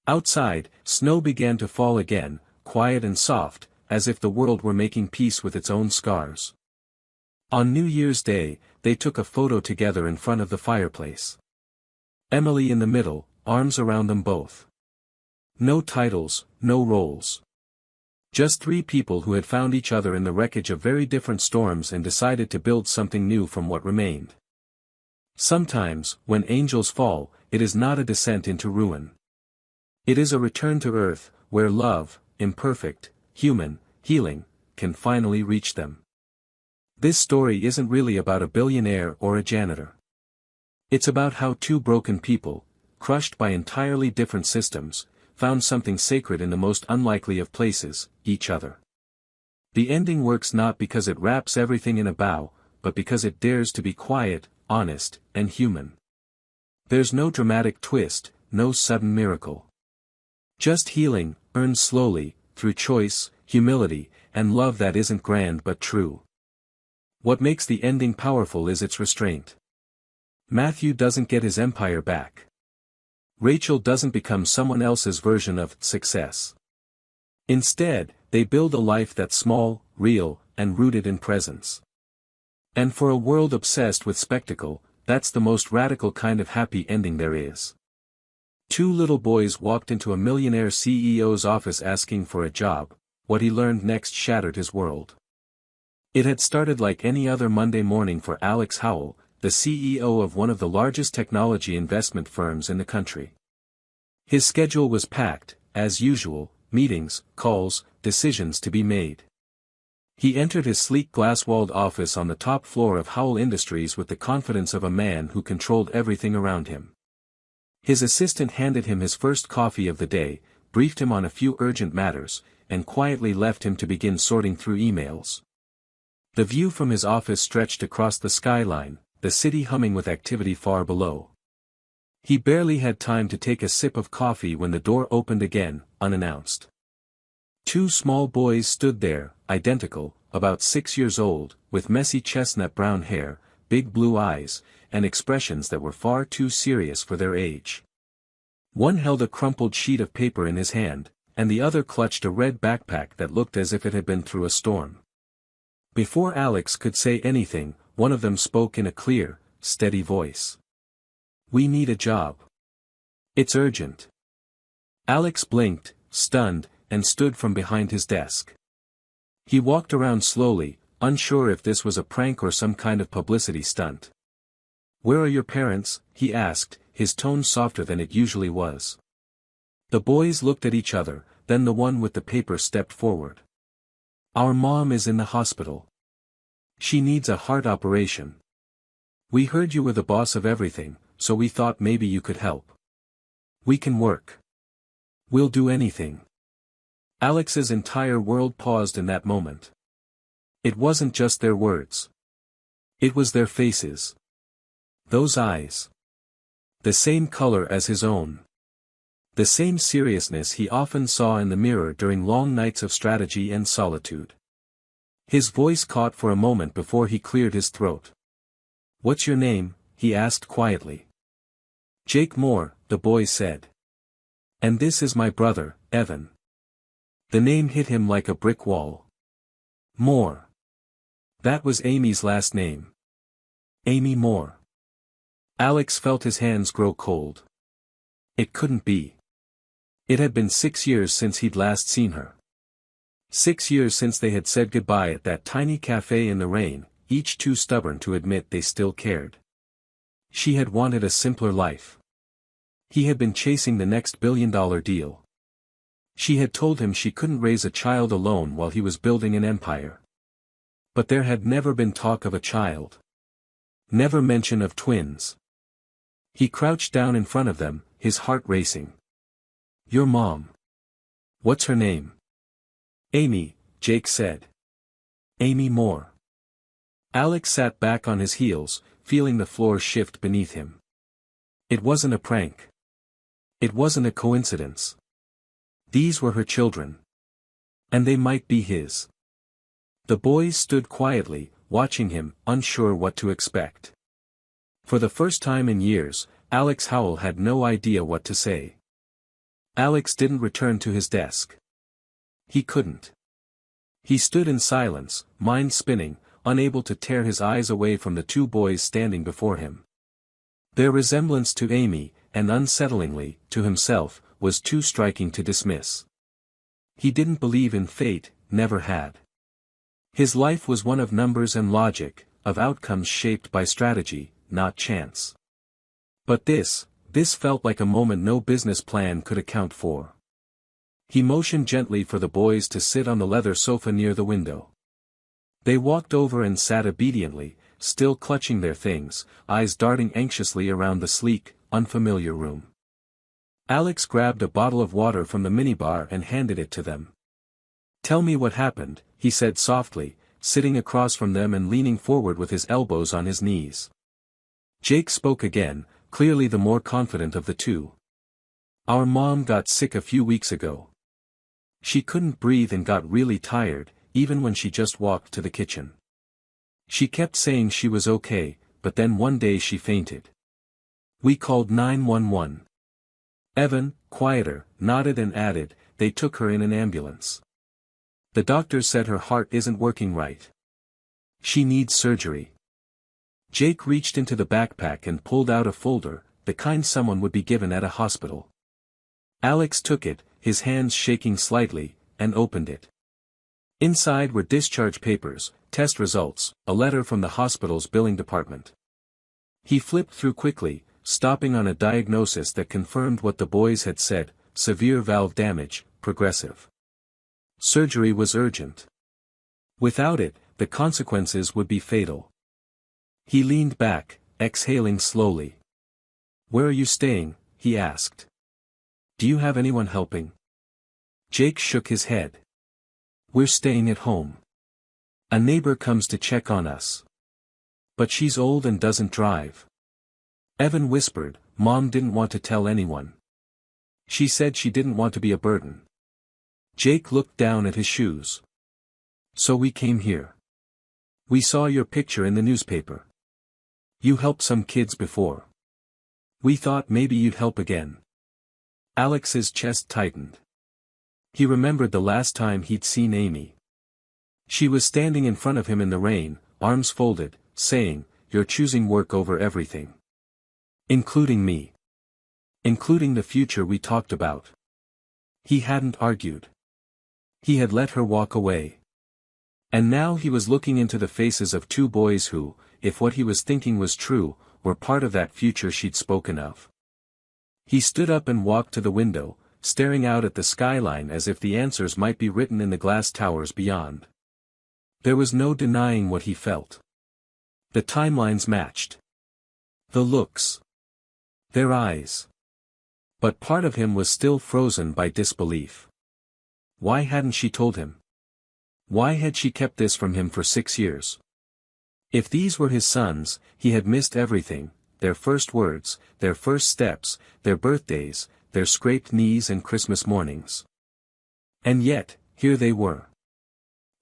Outside, snow began to fall again, quiet and soft, as if the world were making peace with its own scars. On New Year's Day, they took a photo together in front of the fireplace. Emily in the middle, arms around them both. No titles, no roles. Just three people who had found each other in the wreckage of very different storms and decided to build something new from what remained. Sometimes, when angels fall, it is not a descent into ruin. It is a return to earth, where love, imperfect, human, healing, can finally reach them. This story isn't really about a billionaire or a janitor. It's about how two broken people, crushed by entirely different systems, found something sacred in the most unlikely of places, each other. The ending works not because it wraps everything in a bow, but because it dares to be quiet, honest, and human. There's no dramatic twist, no sudden miracle. Just healing, earned slowly, through choice, humility, and love that isn't grand but true. What makes the ending powerful is its restraint. Matthew doesn't get his empire back. Rachel doesn't become someone else's version of success. Instead, they build a life that's small, real, and rooted in presence. And for a world obsessed with spectacle, that's the most radical kind of happy ending there is. Two little boys walked into a millionaire CEO's office asking for a job. What he learned next shattered his world. It had started like any other Monday morning for Alex Howell, the CEO of one of the largest technology investment firms in the country. His schedule was packed, as usual, meetings, calls, decisions to be made. He entered his sleek glass-walled office on the top floor of Howell Industries with the confidence of a man who controlled everything around him. His assistant handed him his first coffee of the day, briefed him on a few urgent matters, and quietly left him to begin sorting through emails. The view from his office stretched across the skyline, the city humming with activity far below. He barely had time to take a sip of coffee when the door opened again, unannounced. Two small boys stood there, identical, about 6 years old, with messy chestnut brown hair, big blue eyes, and expressions that were far too serious for their age. One held a crumpled sheet of paper in his hand, and the other clutched a red backpack that looked as if it had been through a storm. Before Alex could say anything, one of them spoke in a clear, steady voice. "We need a job. It's urgent." Alex blinked, stunned, and stood from behind his desk. He walked around slowly, unsure if this was a prank or some kind of publicity stunt. "Where are your parents?" he asked, his tone softer than it usually was. The boys looked at each other, then the one with the paper stepped forward. "Our mom is in the hospital. She needs a heart operation. We heard you were the boss of everything, so we thought maybe you could help. We can work. We'll do anything." Alex's entire world paused in that moment. It wasn't just their words. It was their faces. Those eyes. The same color as his own. The same seriousness he often saw in the mirror during long nights of strategy and solitude. His voice caught for a moment before he cleared his throat. "What's your name?" he asked quietly. "Jake Moore," the boy said. "And this is my brother, Evan." The name hit him like a brick wall. Moore. That was Amy's last name. Amy Moore. Alex felt his hands grow cold. It couldn't be. It had been 6 years since he'd last seen her. 6 years since they had said goodbye at that tiny cafe in the rain, each too stubborn to admit they still cared. She had wanted a simpler life. He had been chasing the next billion-dollar deal. She had told him she couldn't raise a child alone while he was building an empire. But there had never been talk of a child. Never mention of twins. He crouched down in front of them, his heart racing. "Your mom. What's her name?" "Amy," Jake said. "Amy Moore." Alex sat back on his heels, feeling the floor shift beneath him. It wasn't a prank. It wasn't a coincidence. These were her children. And they might be his. The boys stood quietly, watching him, unsure what to expect. For the first time in years, Alex Howell had no idea what to say. Alex didn't return to his desk. He couldn't. He stood in silence, mind spinning, unable to tear his eyes away from the two boys standing before him. Their resemblance to Amy, and unsettlingly, to himself, was too striking to dismiss. He didn't believe in fate, never had. His life was one of numbers and logic, of outcomes shaped by strategy, not chance. But this felt like a moment no business plan could account for. He motioned gently for the boys to sit on the leather sofa near the window. They walked over and sat obediently, still clutching their things, eyes darting anxiously around the sleek, unfamiliar room. Alex grabbed a bottle of water from the minibar and handed it to them. "Tell me what happened," he said softly, sitting across from them and leaning forward with his elbows on his knees. Jake spoke again, clearly the more confident of the two. "Our mom got sick a few weeks ago. She couldn't breathe and got really tired, even when she just walked to the kitchen. She kept saying she was okay, but then one day she fainted. We called 911. Evan, quieter, nodded and added, "They took her in an ambulance. The doctors said her heart isn't working right. She needs surgery." Jake reached into the backpack and pulled out a folder, the kind someone would be given at a hospital. Alex took it, his hands shaking slightly, and opened it. Inside were discharge papers, test results, a letter from the hospital's billing department. He flipped through quickly, stopping on a diagnosis that confirmed what the boys had said: severe valve damage, progressive. Surgery was urgent. Without it, the consequences would be fatal. He leaned back, exhaling slowly. "Where are you staying?" he asked. "Do you have anyone helping?" Jake shook his head. "We're staying at home. A neighbor comes to check on us. But she's old and doesn't drive." Evan whispered, "Mom didn't want to tell anyone. She said she didn't want to be a burden." Jake looked down at his shoes. "So we came here. We saw your picture in the newspaper. You helped some kids before. We thought maybe you'd help again." Alex's chest tightened. He remembered the last time he'd seen Amy. She was standing in front of him in the rain, arms folded, saying, "You're choosing work over everything. Including me. Including the future we talked about." He hadn't argued. He had let her walk away. And now he was looking into the faces of two boys who, if what he was thinking was true, were part of that future she'd spoken of. He stood up and walked to the window, staring out at the skyline as if the answers might be written in the glass towers beyond. There was no denying what he felt. The timelines matched. The looks. Their eyes. But part of him was still frozen by disbelief. Why hadn't she told him? Why had she kept this from him for 6 years? If these were his sons, he had missed everything: their first words, their first steps, their birthdays, their scraped knees and Christmas mornings. And yet, here they were.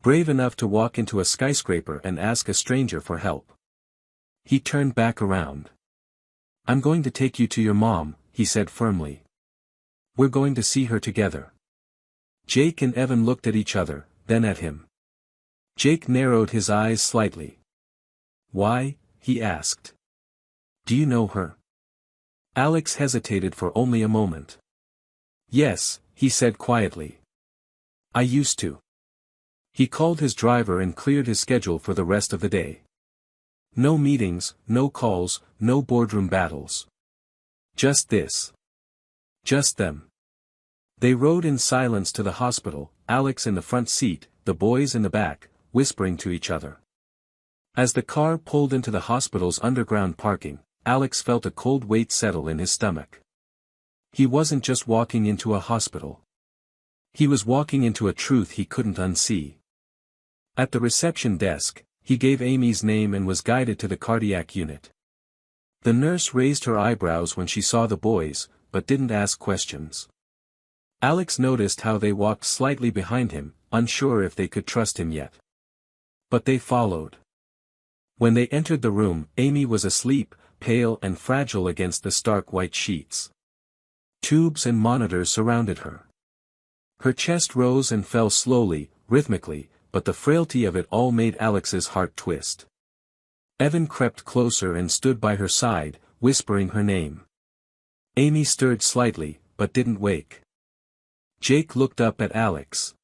Brave enough to walk into a skyscraper and ask a stranger for help. He turned back around. "I'm going to take you to your mom," he said firmly. "We're going to see her together." Jake and Evan looked at each other, then at him. Jake narrowed his eyes slightly. "Why?" he asked. "Do you know her?" Alex hesitated for only a moment. "Yes," he said quietly. "I used to." He called his driver and cleared his schedule for the rest of the day. No meetings, no calls, no boardroom battles. Just this. Just them. They rode in silence to the hospital, Alex in the front seat, the boys in the back, whispering to each other. As the car pulled into the hospital's underground parking, Alex felt a cold weight settle in his stomach. He wasn't just walking into a hospital. He was walking into a truth he couldn't unsee. At the reception desk, he gave Amy's name and was guided to the cardiac unit. The nurse raised her eyebrows when she saw the boys, but didn't ask questions. Alex noticed how they walked slightly behind him, unsure if they could trust him yet. But they followed. When they entered the room, Amy was asleep, pale and fragile against the stark white sheets. Tubes and monitors surrounded her. Her chest rose and fell slowly, rhythmically, but the frailty of it all made Alex's heart twist. Evan crept closer and stood by her side, whispering her name. Amy stirred slightly, but didn't wake. Jake looked up at Alex.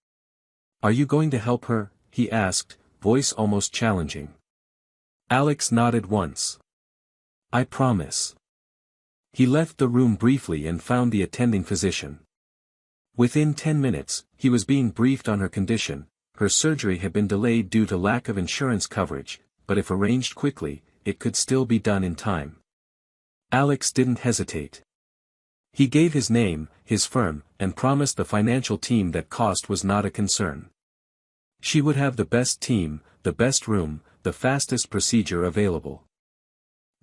"Are you going to help her?" he asked, voice almost challenging. Alex nodded once. "I promise." He left the room briefly and found the attending physician. Within 10 minutes, he was being briefed on her condition. Her surgery had been delayed due to lack of insurance coverage, but if arranged quickly, it could still be done in time. Alex didn't hesitate. He gave his name, his firm, and promised the financial team that cost was not a concern. She would have the best team, the best room, the fastest procedure available.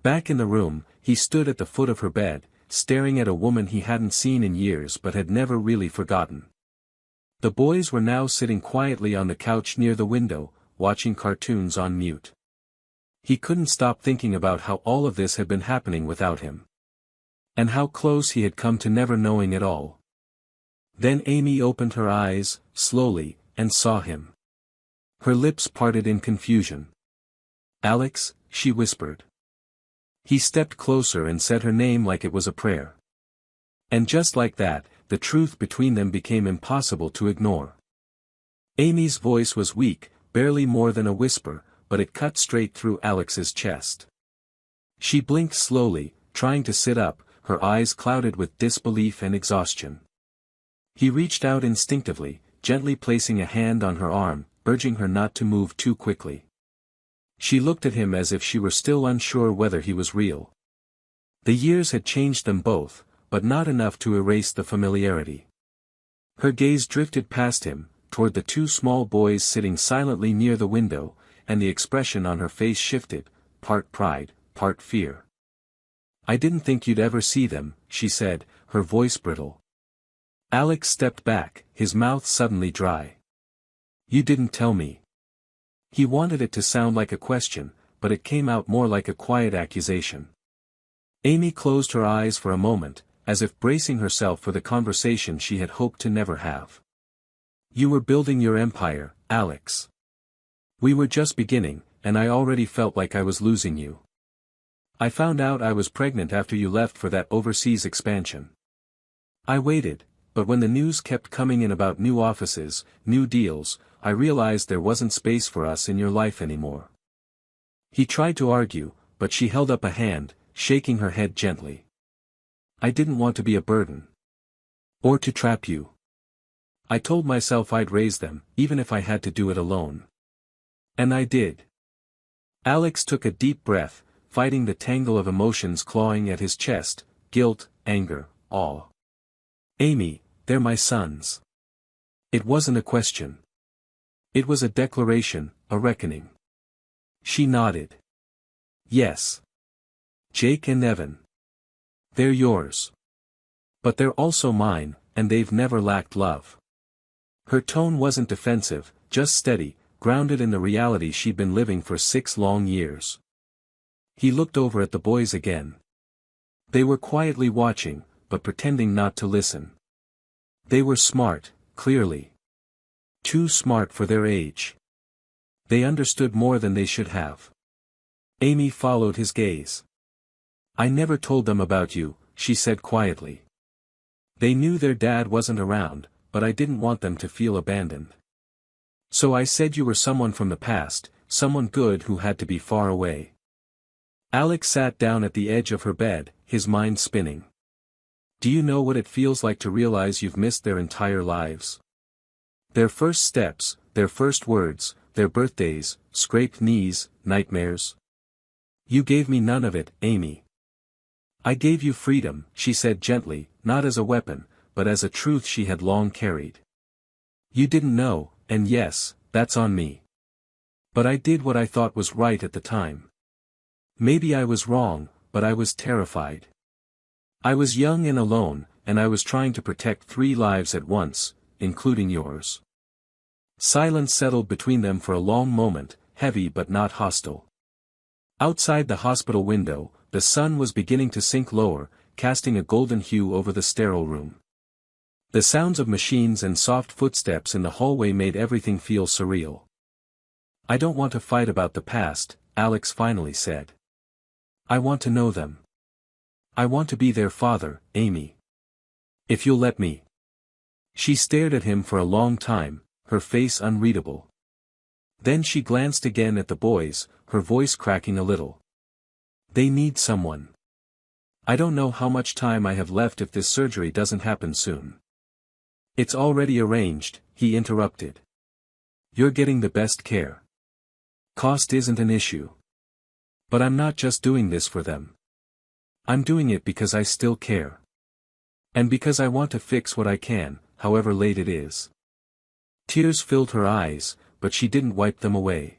Back in the room, he stood at the foot of her bed, staring at a woman he hadn't seen in years but had never really forgotten. The boys were now sitting quietly on the couch near the window, watching cartoons on mute. He couldn't stop thinking about how all of this had been happening without him. And how close he had come to never knowing it all. Then Amy opened her eyes, slowly, and saw him. Her lips parted in confusion. "Alex," she whispered. He stepped closer and said her name like it was a prayer. And just like that, the truth between them became impossible to ignore. Amy's voice was weak, barely more than a whisper, but it cut straight through Alex's chest. She blinked slowly, trying to sit up, her eyes clouded with disbelief and exhaustion. He reached out instinctively, gently placing a hand on her arm, urging her not to move too quickly. She looked at him as if she were still unsure whether he was real. The years had changed them both, but not enough to erase the familiarity. Her gaze drifted past him, toward the two small boys sitting silently near the window, and the expression on her face shifted, part pride, part fear. "I didn't think you'd ever see them," she said, her voice brittle. Alex stepped back, his mouth suddenly dry. "You didn't tell me." He wanted it to sound like a question, but it came out more like a quiet accusation. Amy closed her eyes for a moment, as if bracing herself for the conversation she had hoped to never have. "You were building your empire, Alex. We were just beginning, and I already felt like I was losing you. I found out I was pregnant after you left for that overseas expansion. I waited, but when the news kept coming in about new offices, new deals, I realized there wasn't space for us in your life anymore." He tried to argue, but she held up a hand, shaking her head gently. "I didn't want to be a burden. Or to trap you. I told myself I'd raise them, even if I had to do it alone. And I did." Alex took a deep breath, fighting the tangle of emotions clawing at his chest, guilt, anger, awe. "Amy, they're my sons." It wasn't a question. It was a declaration, a reckoning. She nodded. "Yes. Jake and Evan. They're yours. But they're also mine, and they've never lacked love." Her tone wasn't defensive, just steady, grounded in the reality she'd been living for 6 long years. He looked over at the boys again. They were quietly watching, but pretending not to listen. They were smart, clearly. Too smart for their age. They understood more than they should have. Amy followed his gaze. "I never told them about you," she said quietly. "They knew their dad wasn't around, but I didn't want them to feel abandoned. So I said you were someone from the past, someone good who had to be far away." Alex sat down at the edge of her bed, his mind spinning. "Do you know what it feels like to realize you've missed their entire lives? Their first steps, their first words, their birthdays, scraped knees, nightmares. You gave me none of it, Amy." "I gave you freedom," she said gently, not as a weapon, but as a truth she had long carried. "You didn't know, and yes, that's on me. But I did what I thought was right at the time. Maybe I was wrong, but I was terrified. I was young and alone, and I was trying to protect 3 lives at once, including yours." Silence settled between them for a long moment, heavy but not hostile. Outside the hospital window, the sun was beginning to sink lower, casting a golden hue over the sterile room. The sounds of machines and soft footsteps in the hallway made everything feel surreal. "I don't want to fight about the past," Alex finally said. "I want to know them. I want to be their father, Amy. If you'll let me." She stared at him for a long time, her face unreadable. Then she glanced again at the boys, her voice cracking a little. "They need someone. I don't know how much time I have left if this surgery doesn't happen soon." "It's already arranged," he interrupted. "You're getting the best care. Cost isn't an issue. But I'm not just doing this for them. I'm doing it because I still care. And because I want to fix what I can, however late it is." Tears filled her eyes, but she didn't wipe them away.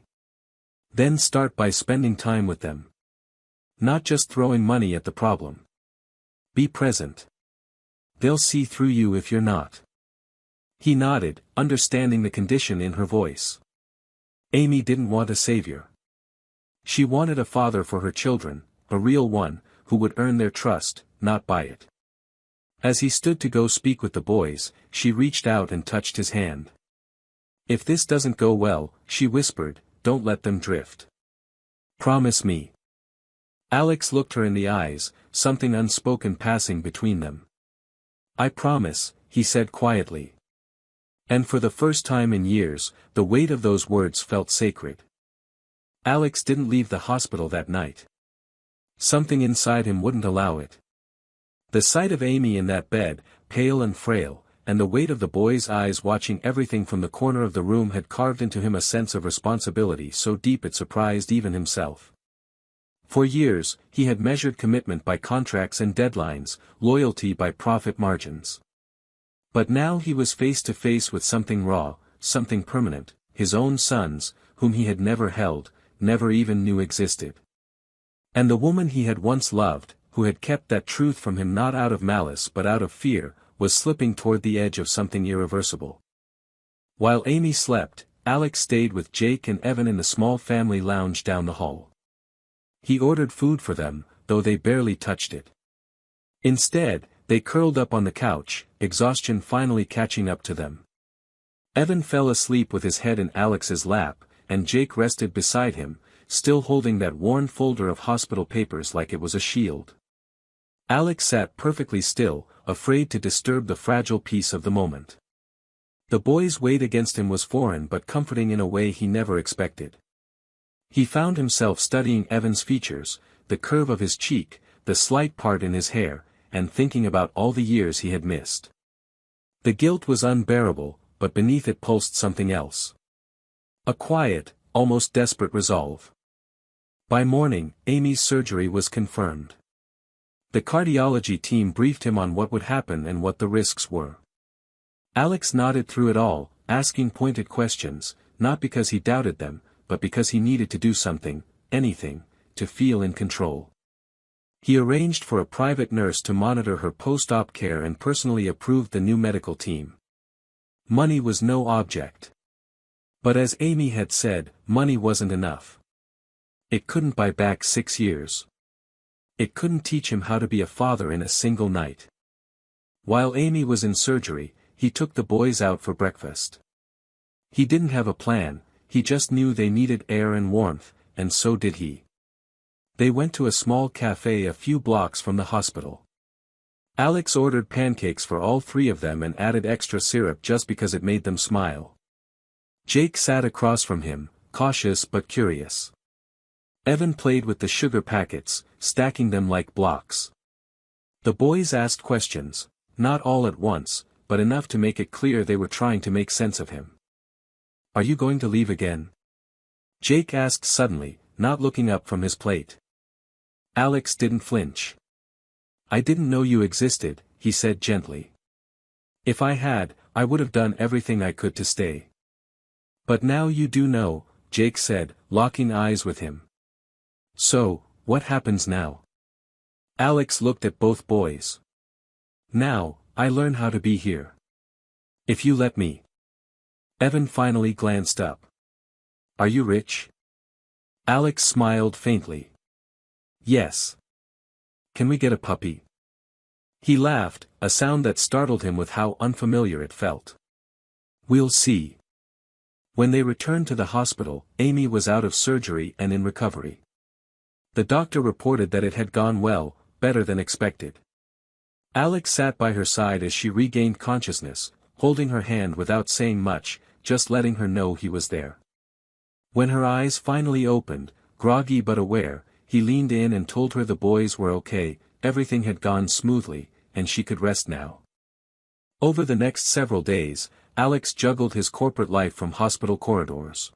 "Then start by spending time with them. Not just throwing money at the problem. Be present. They'll see through you if you're not." He nodded, understanding the condition in her voice. Amy didn't want a savior. She wanted a father for her children, a real one, who would earn their trust, not buy it. As he stood to go speak with the boys, she reached out and touched his hand. "If this doesn't go well," she whispered, "don't let them drift. Promise me." Alex looked her in the eyes, something unspoken passing between them. "I promise," he said quietly. And for the first time in years, the weight of those words felt sacred. Alex didn't leave the hospital that night. Something inside him wouldn't allow it. The sight of Amy in that bed, pale and frail, and the weight of the boy's eyes watching everything from the corner of the room had carved into him a sense of responsibility so deep it surprised even himself. For years, he had measured commitment by contracts and deadlines, loyalty by profit margins. But now he was face to face with something raw, something permanent, his own sons, whom he had never held, never even knew existed. And the woman he had once loved, who had kept that truth from him not out of malice but out of fear, was slipping toward the edge of something irreversible. While Amy slept, Alex stayed with Jake and Evan in the small family lounge down the hall. He ordered food for them, though they barely touched it. Instead, they curled up on the couch, exhaustion finally catching up to them. Evan fell asleep with his head in Alex's lap, and Jake rested beside him, still holding that worn folder of hospital papers like it was a shield. Alex sat perfectly still, afraid to disturb the fragile peace of the moment. The boy's weight against him was foreign but comforting in a way he never expected. He found himself studying Evan's features, the curve of his cheek, the slight part in his hair, and thinking about all the years he had missed. The guilt was unbearable, but beneath it pulsed something else. A quiet, almost desperate resolve. By morning, Amy's surgery was confirmed. The cardiology team briefed him on what would happen and what the risks were. Alex nodded through it all, asking pointed questions, not because he doubted them, but because he needed to do something, anything, to feel in control. He arranged for a private nurse to monitor her post-op care and personally approved the new medical team. Money was no object. But as Amy had said, money wasn't enough. It couldn't buy back 6 years. It couldn't teach him how to be a father in a single night. While Amy was in surgery, he took the boys out for breakfast. He didn't have a plan, he just knew they needed air and warmth, and so did he. They went to a small cafe a few blocks from the hospital. Alex ordered pancakes for all 3 of them and added extra syrup just because it made them smile. Jake sat across from him, cautious but curious. Evan played with the sugar packets, stacking them like blocks. The boys asked questions, not all at once, but enough to make it clear they were trying to make sense of him. "Are you going to leave again?" Jake asked suddenly, not looking up from his plate. Alex didn't flinch. "I didn't know you existed," he said gently. "If I had, I would have done everything I could to stay." "But now you do know," Jake said, locking eyes with him. "So, what happens now?" Alex looked at both boys. Now, I learn how to be here. If you let me. Evan finally glanced up. Are you rich? Alex smiled faintly. Yes. Can we get a puppy? He laughed, a sound that startled him with how unfamiliar it felt. We'll see. When they returned to the hospital, Amy was out of surgery and in recovery. The doctor reported that it had gone well, better than expected. Alex sat by her side as she regained consciousness, holding her hand without saying much, just letting her know he was there. When her eyes finally opened, groggy but aware, he leaned in and told her the boys were okay, everything had gone smoothly, and she could rest now. Over the next several days, Alex juggled his corporate life from hospital corridors.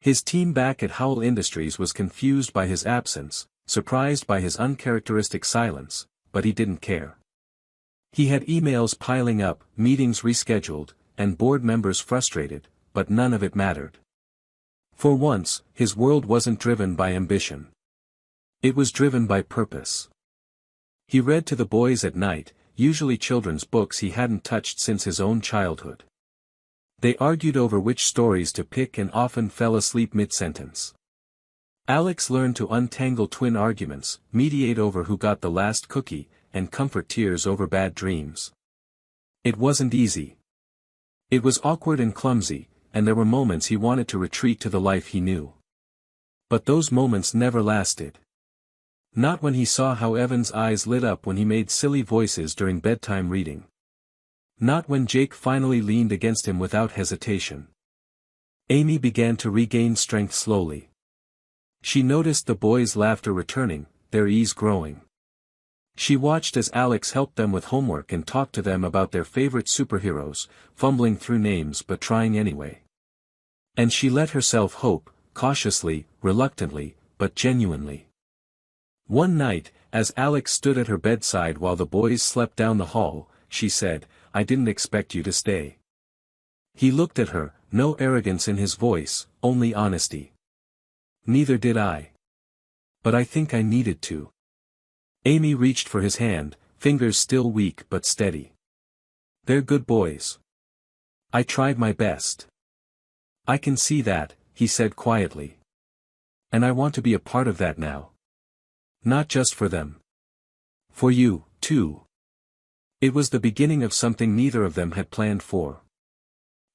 His team back at Howell Industries was confused by his absence, surprised by his uncharacteristic silence, but he didn't care. He had emails piling up, meetings rescheduled, and board members frustrated, but none of it mattered. For once, his world wasn't driven by ambition. It was driven by purpose. He read to the boys at night, usually children's books he hadn't touched since his own childhood. They argued over which stories to pick and often fell asleep mid-sentence. Alex learned to untangle twin arguments, mediate over who got the last cookie, and comfort tears over bad dreams. It wasn't easy. It was awkward and clumsy, and there were moments he wanted to retreat to the life he knew. But those moments never lasted. Not when he saw how Evan's eyes lit up when he made silly voices during bedtime reading. Not when Jake finally leaned against him without hesitation. Amy began to regain strength slowly. She noticed the boys' laughter returning, their ease growing. She watched as Alex helped them with homework and talked to them about their favorite superheroes, fumbling through names but trying anyway. And she let herself hope, cautiously, reluctantly, but genuinely. One night, as Alex stood at her bedside while the boys slept down the hall, she said, "I didn't expect you to stay." He looked at her, no arrogance in his voice, only honesty. "Neither did I. But I think I needed to." Amy reached for his hand, fingers still weak but steady. "They're good boys. I tried my best." "I can see that," he said quietly. "And I want to be a part of that now. Not just for them. For you, too." It was the beginning of something neither of them had planned for.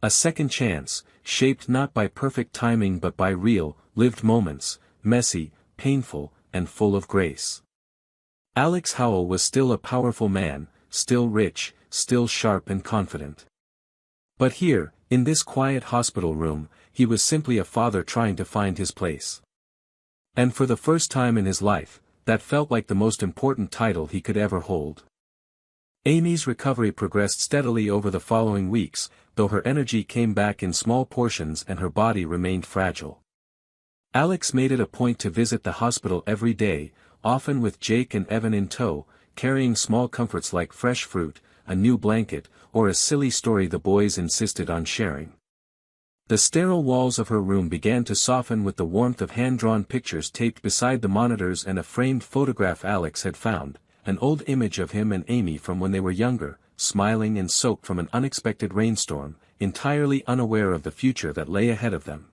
A second chance, shaped not by perfect timing but by real, lived moments, messy, painful, and full of grace. Alex Howell was still a powerful man, still rich, still sharp and confident. But here, in this quiet hospital room, he was simply a father trying to find his place. And for the first time in his life, that felt like the most important title he could ever hold. Amy's recovery progressed steadily over the following weeks, though her energy came back in small portions and her body remained fragile. Alex made it a point to visit the hospital every day, often with Jake and Evan in tow, carrying small comforts like fresh fruit, a new blanket, or a silly story the boys insisted on sharing. The sterile walls of her room began to soften with the warmth of hand-drawn pictures taped beside the monitors and a framed photograph Alex had found, an old image of him and Amy from when they were younger, smiling and soaked from an unexpected rainstorm, entirely unaware of the future that lay ahead of them.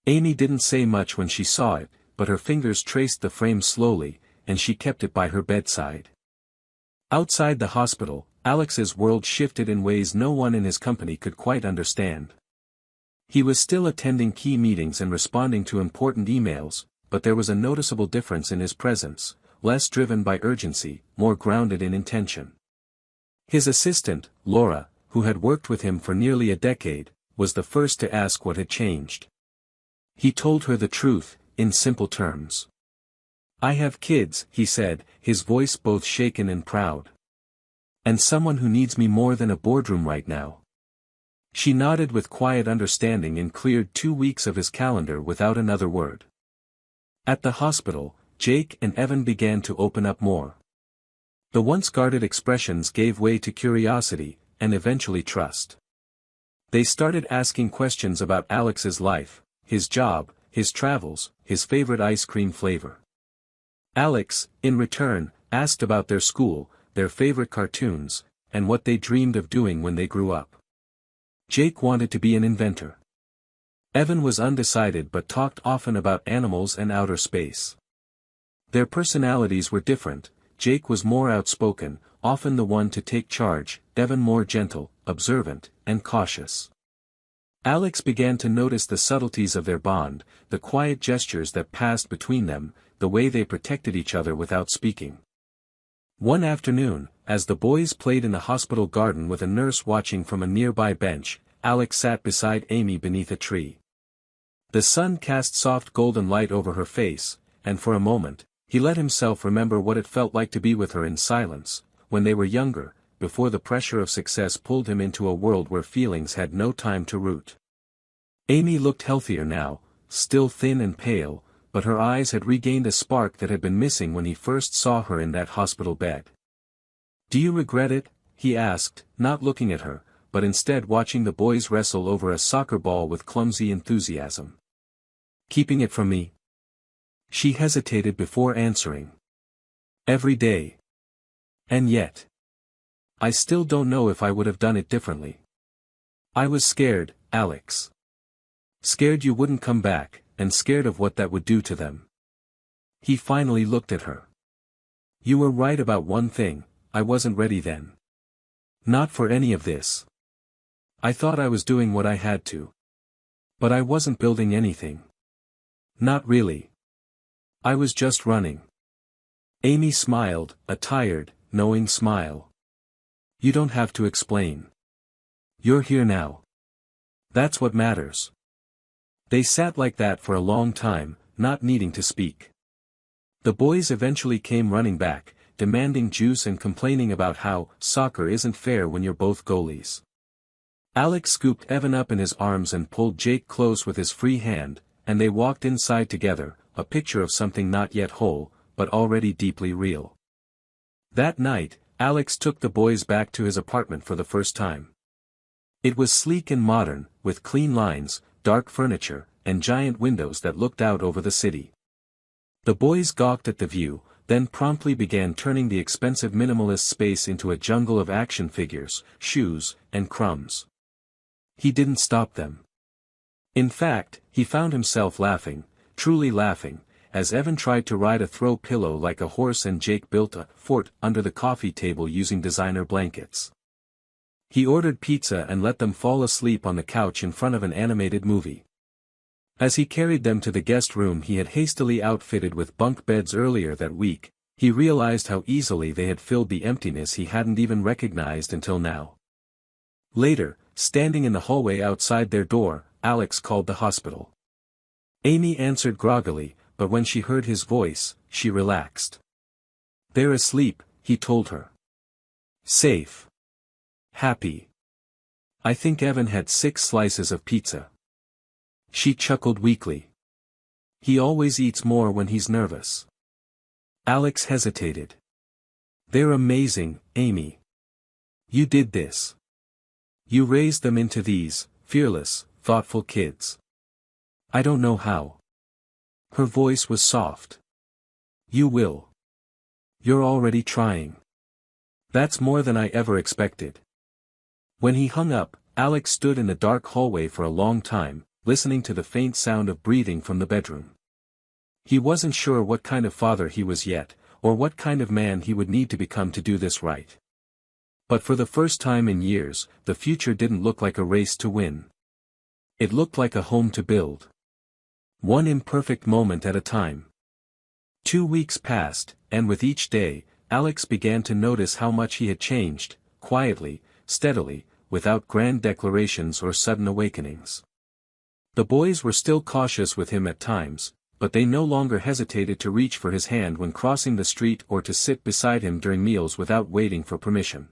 Amy didn't say much when she saw it, but her fingers traced the frame slowly, and she kept it by her bedside. Outside the hospital, Alex's world shifted in ways no one in his company could quite understand. He was still attending key meetings and responding to important emails, but there was a noticeable difference in his presence, less driven by urgency, more grounded in intention. His assistant, Laura, who had worked with him for nearly a decade, was the first to ask what had changed. He told her the truth, in simple terms. "I have kids," he said, his voice both shaken and proud. "And someone who needs me more than a boardroom right now." She nodded with quiet understanding and cleared 2 weeks of his calendar without another word. At the hospital, Jake and Evan began to open up more. The once guarded expressions gave way to curiosity, and eventually trust. They started asking questions about Alex's life, his job, his travels, his favorite ice cream flavor. Alex, in return, asked about their school, their favorite cartoons, and what they dreamed of doing when they grew up. Jake wanted to be an inventor. Evan was undecided but talked often about animals and outer space. Their personalities were different. Jake was more outspoken, often the one to take charge, Evan more gentle, observant, and cautious. Alex began to notice the subtleties of their bond, the quiet gestures that passed between them, the way they protected each other without speaking. One afternoon, as the boys played in the hospital garden with a nurse watching from a nearby bench, Alex sat beside Amy beneath a tree. The sun cast soft golden light over her face, and for a moment, he let himself remember what it felt like to be with her in silence, when they were younger, before the pressure of success pulled him into a world where feelings had no time to root. Amy looked healthier now, still thin and pale, but her eyes had regained a spark that had been missing when he first saw her in that hospital bed. "Do you regret it?" he asked, not looking at her, but instead watching the boys wrestle over a soccer ball with clumsy enthusiasm. "Keeping it from me?" She hesitated before answering. "Every day. And yet. I still don't know if I would have done it differently. I was scared, Alex. Scared you wouldn't come back, and scared of what that would do to them." He finally looked at her. "You were right about one thing, I wasn't ready then. Not for any of this. I thought I was doing what I had to. But I wasn't building anything. Not really. I was just running." Amy smiled, a tired, knowing smile. "You don't have to explain. You're here now. That's what matters." They sat like that for a long time, not needing to speak. The boys eventually came running back, demanding juice and complaining about how soccer isn't fair when you're both goalies. Alex scooped Evan up in his arms and pulled Jake close with his free hand, and they walked inside together, a picture of something not yet whole, but already deeply real. That night, Alex took the boys back to his apartment for the first time. It was sleek and modern, with clean lines, dark furniture, and giant windows that looked out over the city. The boys gawked at the view, then promptly began turning the expensive minimalist space into a jungle of action figures, shoes, and crumbs. He didn't stop them. In fact, he found himself laughing, truly laughing, as Evan tried to ride a throw pillow like a horse and Jake built a fort under the coffee table using designer blankets. He ordered pizza and let them fall asleep on the couch in front of an animated movie. As he carried them to the guest room he had hastily outfitted with bunk beds earlier that week, he realized how easily they had filled the emptiness he hadn't even recognized until now. Later, standing in the hallway outside their door, Alex called the hospital. Amy answered groggily, but when she heard his voice, she relaxed. "They're asleep," he told her. "Safe. Happy. I think Evan had 6 slices of pizza." She chuckled weakly. "He always eats more when he's nervous." Alex hesitated. "They're amazing, Amy. You did this. You raised them into these, fearless, thoughtful kids. I don't know how." Her voice was soft. "You will. You're already trying. That's more than I ever expected." When he hung up, Alex stood in the dark hallway for a long time, listening to the faint sound of breathing from the bedroom. He wasn't sure what kind of father he was yet, or what kind of man he would need to become to do this right. But for the first time in years, the future didn't look like a race to win. It looked like a home to build. One imperfect moment at a time. 2 weeks passed, and with each day, Alex began to notice how much he had changed, quietly, steadily, without grand declarations or sudden awakenings. The boys were still cautious with him at times, but they no longer hesitated to reach for his hand when crossing the street or to sit beside him during meals without waiting for permission.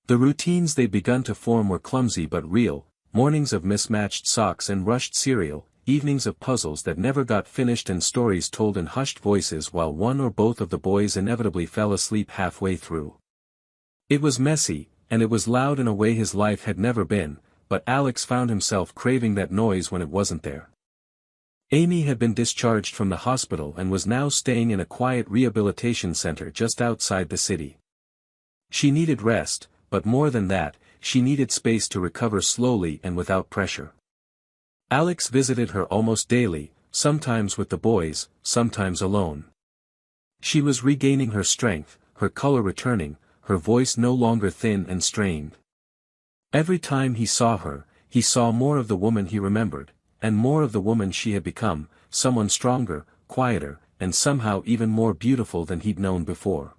The routines they'd begun to form were clumsy but real, mornings of mismatched socks and rushed cereal, evenings of puzzles that never got finished and stories told in hushed voices while one or both of the boys inevitably fell asleep halfway through. It was messy, and it was loud in a way his life had never been, but Alex found himself craving that noise when it wasn't there. Amy had been discharged from the hospital and was now staying in a quiet rehabilitation center just outside the city. She needed rest, but more than that, she needed space to recover slowly and without pressure. Alex visited her almost daily, sometimes with the boys, sometimes alone. She was regaining her strength, her color returning, her voice no longer thin and strained. Every time he saw her, he saw more of the woman he remembered, and more of the woman she had become, someone stronger, quieter, and somehow even more beautiful than he'd known before.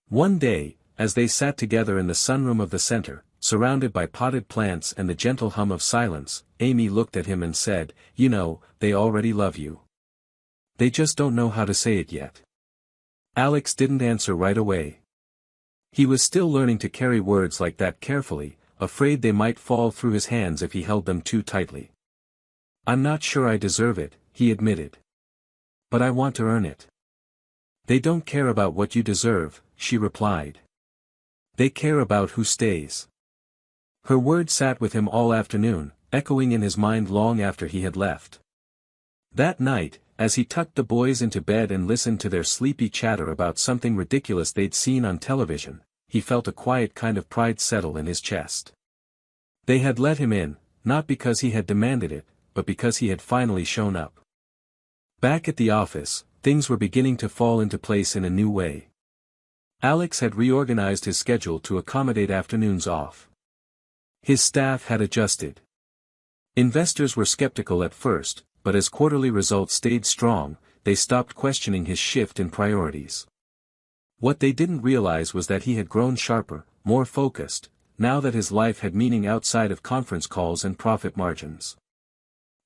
One day, as they sat together in the sunroom of the center, surrounded by potted plants and the gentle hum of silence, Amy looked at him and said, "You know, they already love you. They just don't know how to say it yet." Alex didn't answer right away. He was still learning to carry words like that carefully, afraid they might fall through his hands if he held them too tightly. "I'm not sure I deserve it," he admitted. "But I want to earn it." "They don't care about what you deserve," she replied. "They care about who stays." Her words sat with him all afternoon, echoing in his mind long after he had left. That night, as he tucked the boys into bed and listened to their sleepy chatter about something ridiculous they'd seen on television, he felt a quiet kind of pride settle in his chest. They had let him in, not because he had demanded it, but because he had finally shown up. Back at the office, things were beginning to fall into place in a new way. Alex had reorganized his schedule to accommodate afternoons off. His staff had adjusted. Investors were skeptical at first, but as quarterly results stayed strong, they stopped questioning his shift in priorities. What they didn't realize was that he had grown sharper, more focused, now that his life had meaning outside of conference calls and profit margins.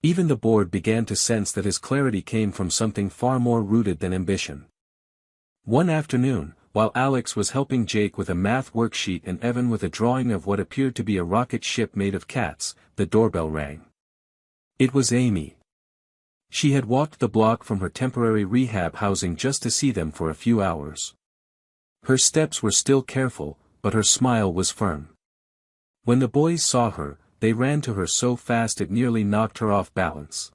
Even the board began to sense that his clarity came from something far more rooted than ambition. One afternoon, while Alex was helping Jake with a math worksheet and Evan with a drawing of what appeared to be a rocket ship made of cats, the doorbell rang. It was Amy. She had walked the block from her temporary rehab housing just to see them for a few hours. Her steps were still careful, but her smile was firm. When the boys saw her, they ran to her so fast it nearly knocked her off balance.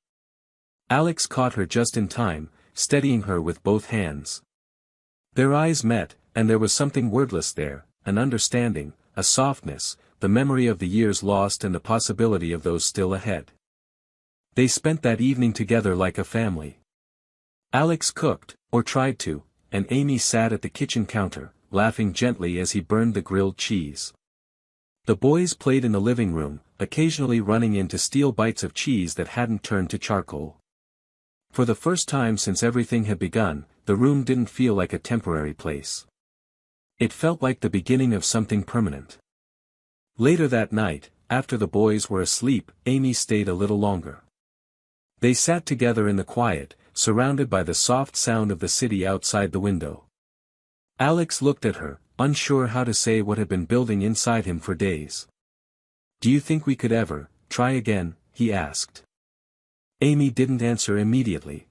Alex caught her just in time, steadying her with both hands. Their eyes met, and there was something wordless there, an understanding, a softness, the memory of the years lost and the possibility of those still ahead. They spent that evening together like a family. Alex cooked, or tried to, and Amy sat at the kitchen counter, laughing gently as he burned the grilled cheese. The boys played in the living room, occasionally running in to steal bites of cheese that hadn't turned to charcoal. For the first time since everything had begun, the room didn't feel like a temporary place. It felt like the beginning of something permanent. Later that night, after the boys were asleep, Amy stayed a little longer. They sat together in the quiet, surrounded by the soft sound of the city outside the window. Alex looked at her, unsure how to say what had been building inside him for days. "Do you think we could ever try again?" he asked. Amy didn't answer immediately.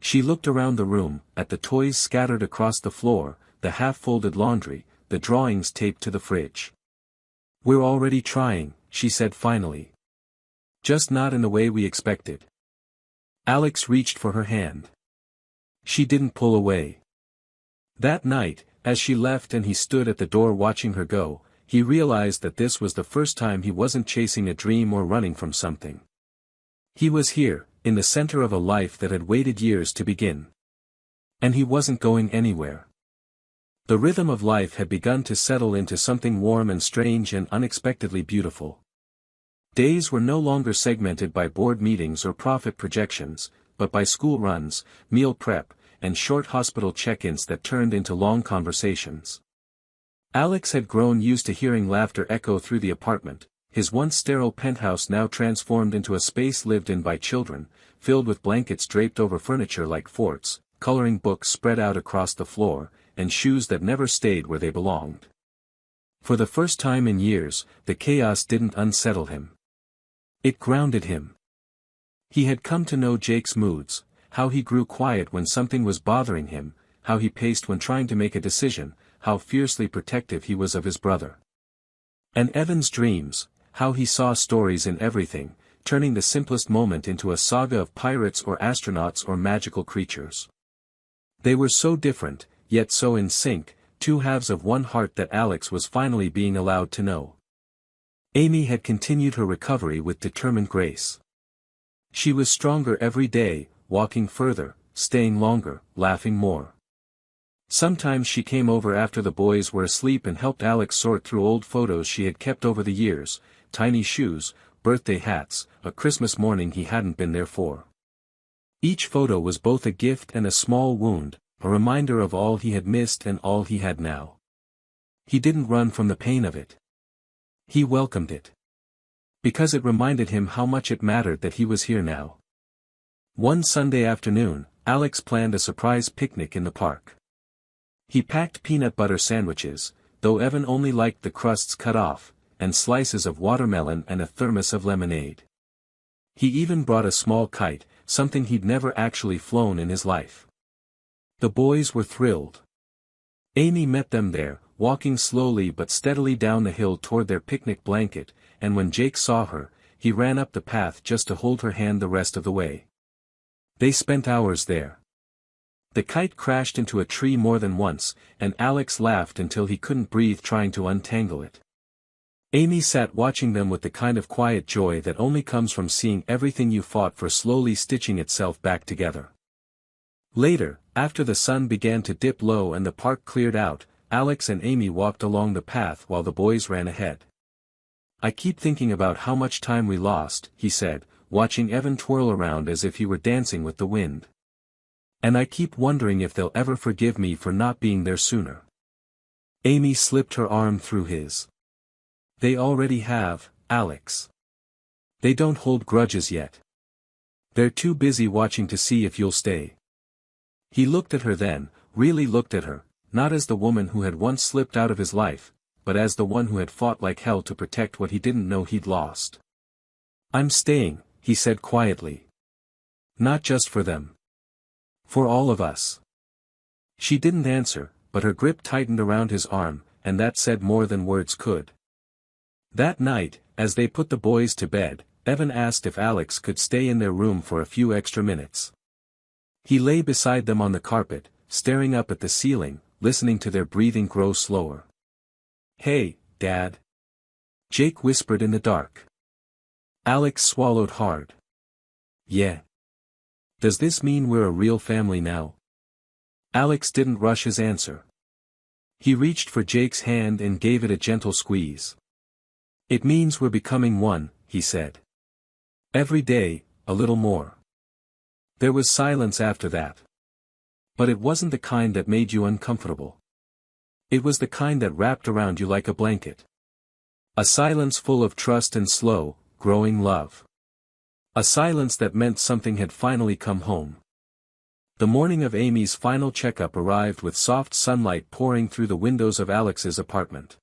She looked around the room, at the toys scattered across the floor, the half-folded laundry, the drawings taped to the fridge. "We're already trying," she said finally. "Just not in the way we expected." Alex reached for her hand. She didn't pull away. That night, as she left and he stood at the door watching her go, he realized that this was the first time he wasn't chasing a dream or running from something. He was here, in the center of a life that had waited years to begin. And he wasn't going anywhere. The rhythm of life had begun to settle into something warm and strange and unexpectedly beautiful. Days were no longer segmented by board meetings or profit projections, but by school runs, meal prep, and short hospital check-ins that turned into long conversations. Alex had grown used to hearing laughter echo through the apartment, his once sterile penthouse now transformed into a space lived in by children, filled with blankets draped over furniture like forts, coloring books spread out across the floor, and shoes that never stayed where they belonged. For the first time in years, the chaos didn't unsettle him. It grounded him. He had come to know Jake's moods, how he grew quiet when something was bothering him, how he paced when trying to make a decision, how fiercely protective he was of his brother. And Evan's dreams, how he saw stories in everything, turning the simplest moment into a saga of pirates or astronauts or magical creatures. They were so different, yet so in sync, two halves of one heart that Alex was finally being allowed to know. Amy had continued her recovery with determined grace. She was stronger every day, walking further, staying longer, laughing more. Sometimes she came over after the boys were asleep and helped Alex sort through old photos she had kept over the years, tiny shoes, birthday hats, a Christmas morning he hadn't been there for. Each photo was both a gift and a small wound, a reminder of all he had missed and all he had now. He didn't run from the pain of it. He welcomed it. Because it reminded him how much it mattered that he was here now. One Sunday afternoon, Alex planned a surprise picnic in the park. He packed peanut butter sandwiches, though Evan only liked the crusts cut off, and slices of watermelon and a thermos of lemonade. He even brought a small kite, something he'd never actually flown in his life. The boys were thrilled. Amy met them there, walking slowly but steadily down the hill toward their picnic blanket, and when Jake saw her, he ran up the path just to hold her hand the rest of the way. They spent hours there. The kite crashed into a tree more than once, and Alex laughed until he couldn't breathe trying to untangle it. Amy sat watching them with the kind of quiet joy that only comes from seeing everything you fought for slowly stitching itself back together. Later, after the sun began to dip low and the park cleared out, Alex and Amy walked along the path while the boys ran ahead. "I keep thinking about how much time we lost," he said, watching Evan twirl around as if he were dancing with the wind. "And I keep wondering if they'll ever forgive me for not being there sooner." Amy slipped her arm through his. "They already have, Alex. They don't hold grudges yet. They're too busy watching to see if you'll stay." He looked at her then, really looked at her, not as the woman who had once slipped out of his life, but as the one who had fought like hell to protect what he didn't know he'd lost. "I'm staying," he said quietly. "Not just for them. For all of us." She didn't answer, but her grip tightened around his arm, and that said more than words could. That night, as they put the boys to bed, Evan asked if Alex could stay in their room for a few extra minutes. He lay beside them on the carpet, staring up at the ceiling, listening to their breathing grow slower. "Hey, Dad," Jake whispered in the dark. Alex swallowed hard. "Yeah. Does this mean we're a real family now?" Alex didn't rush his answer. He reached for Jake's hand and gave it a gentle squeeze. "It means we're becoming one," he said. "Every day, a little more." There was silence after that. But it wasn't the kind that made you uncomfortable. It was the kind that wrapped around you like a blanket. A silence full of trust and slow, growing love. A silence that meant something had finally come home. The morning of Amy's final checkup arrived with soft sunlight pouring through the windows of Alex's apartment.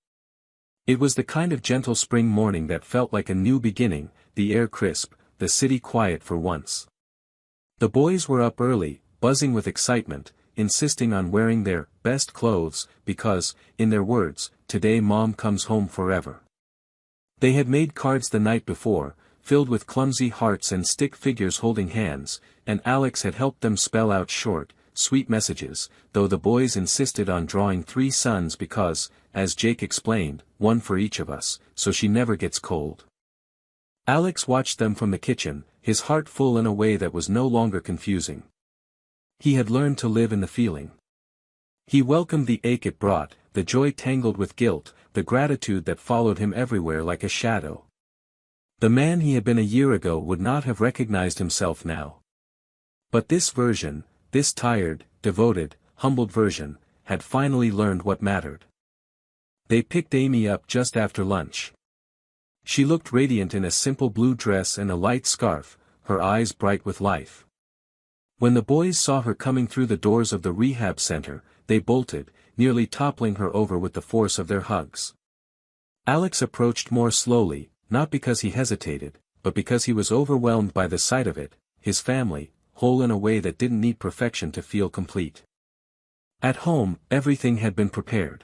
It was the kind of gentle spring morning that felt like a new beginning, the air crisp, the city quiet for once. The boys were up early, buzzing with excitement, insisting on wearing their best clothes, because, in their words, today Mom comes home forever. They had made cards the night before, filled with clumsy hearts and stick figures holding hands, and Alex had helped them spell out short, sweet messages, though the boys insisted on drawing 3 suns because, as Jake explained, one for each of us, so she never gets cold. Alex watched them from the kitchen, his heart full in a way that was no longer confusing. He had learned to live in the feeling. He welcomed the ache it brought, the joy tangled with guilt, the gratitude that followed him everywhere like a shadow. The man he had been a year ago would not have recognized himself now. But this version, this tired, devoted, humbled version, had finally learned what mattered. They picked Amy up just after lunch. She looked radiant in a simple blue dress and a light scarf, her eyes bright with life. When the boys saw her coming through the doors of the rehab center, they bolted, nearly toppling her over with the force of their hugs. Alex approached more slowly, not because he hesitated, but because he was overwhelmed by the sight of it, his family, whole in a way that didn't need perfection to feel complete. At home, everything had been prepared.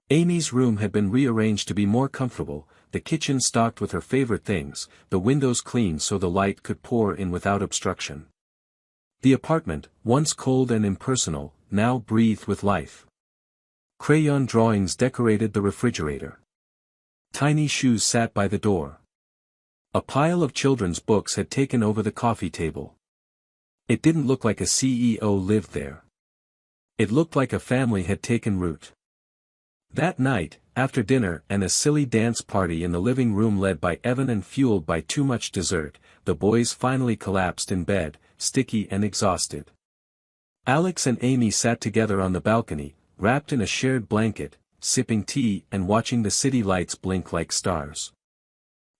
Amy's room had been rearranged to be more comfortable, the kitchen stocked with her favorite things, the windows clean so the light could pour in without obstruction. The apartment, once cold and impersonal, now breathed with life. Crayon drawings decorated the refrigerator. Tiny shoes sat by the door. A pile of children's books had taken over the coffee table. It didn't look like a CEO lived there. It looked like a family had taken root. That night, after dinner and a silly dance party in the living room led by Evan and fueled by too much dessert, the boys finally collapsed in bed, sticky and exhausted. Alex and Amy sat together on the balcony, wrapped in a shared blanket, sipping tea and watching the city lights blink like stars.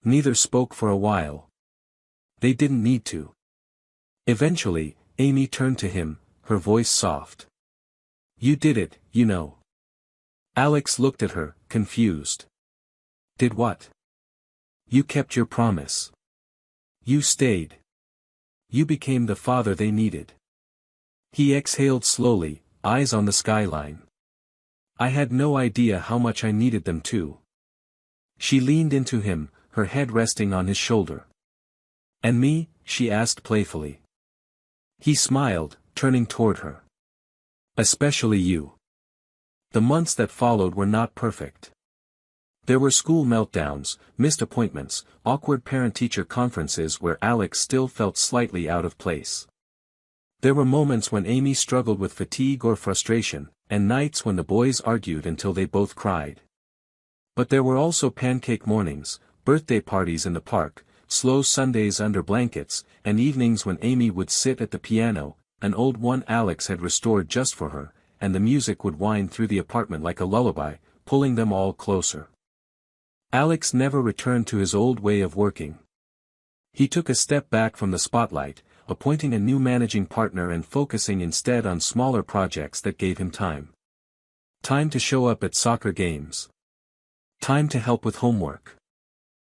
Neither spoke for a while. They didn't need to. Eventually, Amy turned to him, her voice soft. "You did it, you know." Alex looked at her, confused. "Did what?" "You kept your promise. You stayed. You became the father they needed." He exhaled slowly, eyes on the skyline. "I had no idea how much I needed them to." She leaned into him, her head resting on his shoulder. "And me?" she asked playfully. He smiled, turning toward her. "Especially you." The months that followed were not perfect. There were school meltdowns, missed appointments, awkward parent-teacher conferences where Alex still felt slightly out of place. There were moments when Amy struggled with fatigue or frustration, and nights when the boys argued until they both cried. But there were also pancake mornings, birthday parties in the park, slow Sundays under blankets, and evenings when Amy would sit at the piano, an old one Alex had restored just for her, and the music would wind through the apartment like a lullaby, pulling them all closer. Alex never returned to his old way of working. He took a step back from the spotlight, appointing a new managing partner and focusing instead on smaller projects that gave him time. Time to show up at soccer games. Time to help with homework.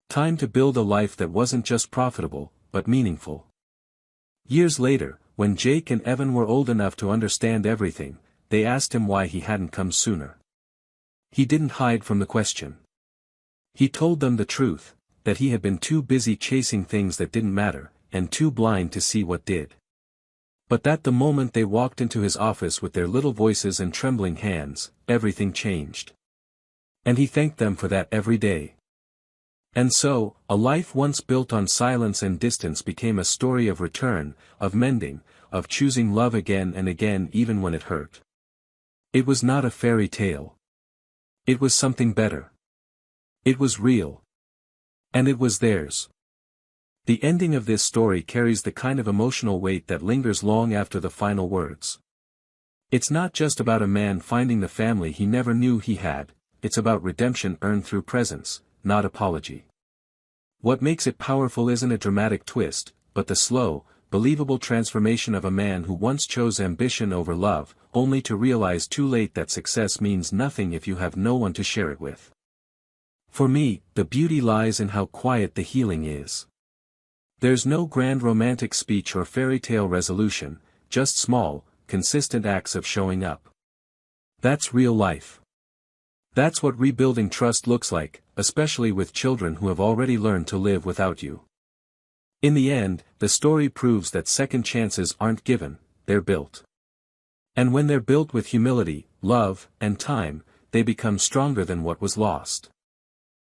Time to build a life that wasn't just profitable, but meaningful. Years later, when Jake and Evan were old enough to understand everything, they asked him why he hadn't come sooner. He didn't hide from the question. He told them the truth, that he had been too busy chasing things that didn't matter, and too blind to see what did. But that the moment they walked into his office with their little voices and trembling hands, everything changed. And he thanked them for that every day. And so, a life once built on silence and distance became a story of return, of mending, of choosing love again and again even when it hurt. It was not a fairy tale. It was something better. It was real. And it was theirs. The ending of this story carries the kind of emotional weight that lingers long after the final words. It's not just about a man finding the family he never knew he had, it's about redemption earned through presence, not apology. What makes it powerful isn't a dramatic twist, but the slow, believable transformation of a man who once chose ambition over love, only to realize too late that success means nothing if you have no one to share it with. For me, the beauty lies in how quiet the healing is. There's no grand romantic speech or fairy tale resolution, just small, consistent acts of showing up. That's real life. That's what rebuilding trust looks like, especially with children who have already learned to live without you. In the end, the story proves that second chances aren't given, they're built. And when they're built with humility, love, and time, they become stronger than what was lost.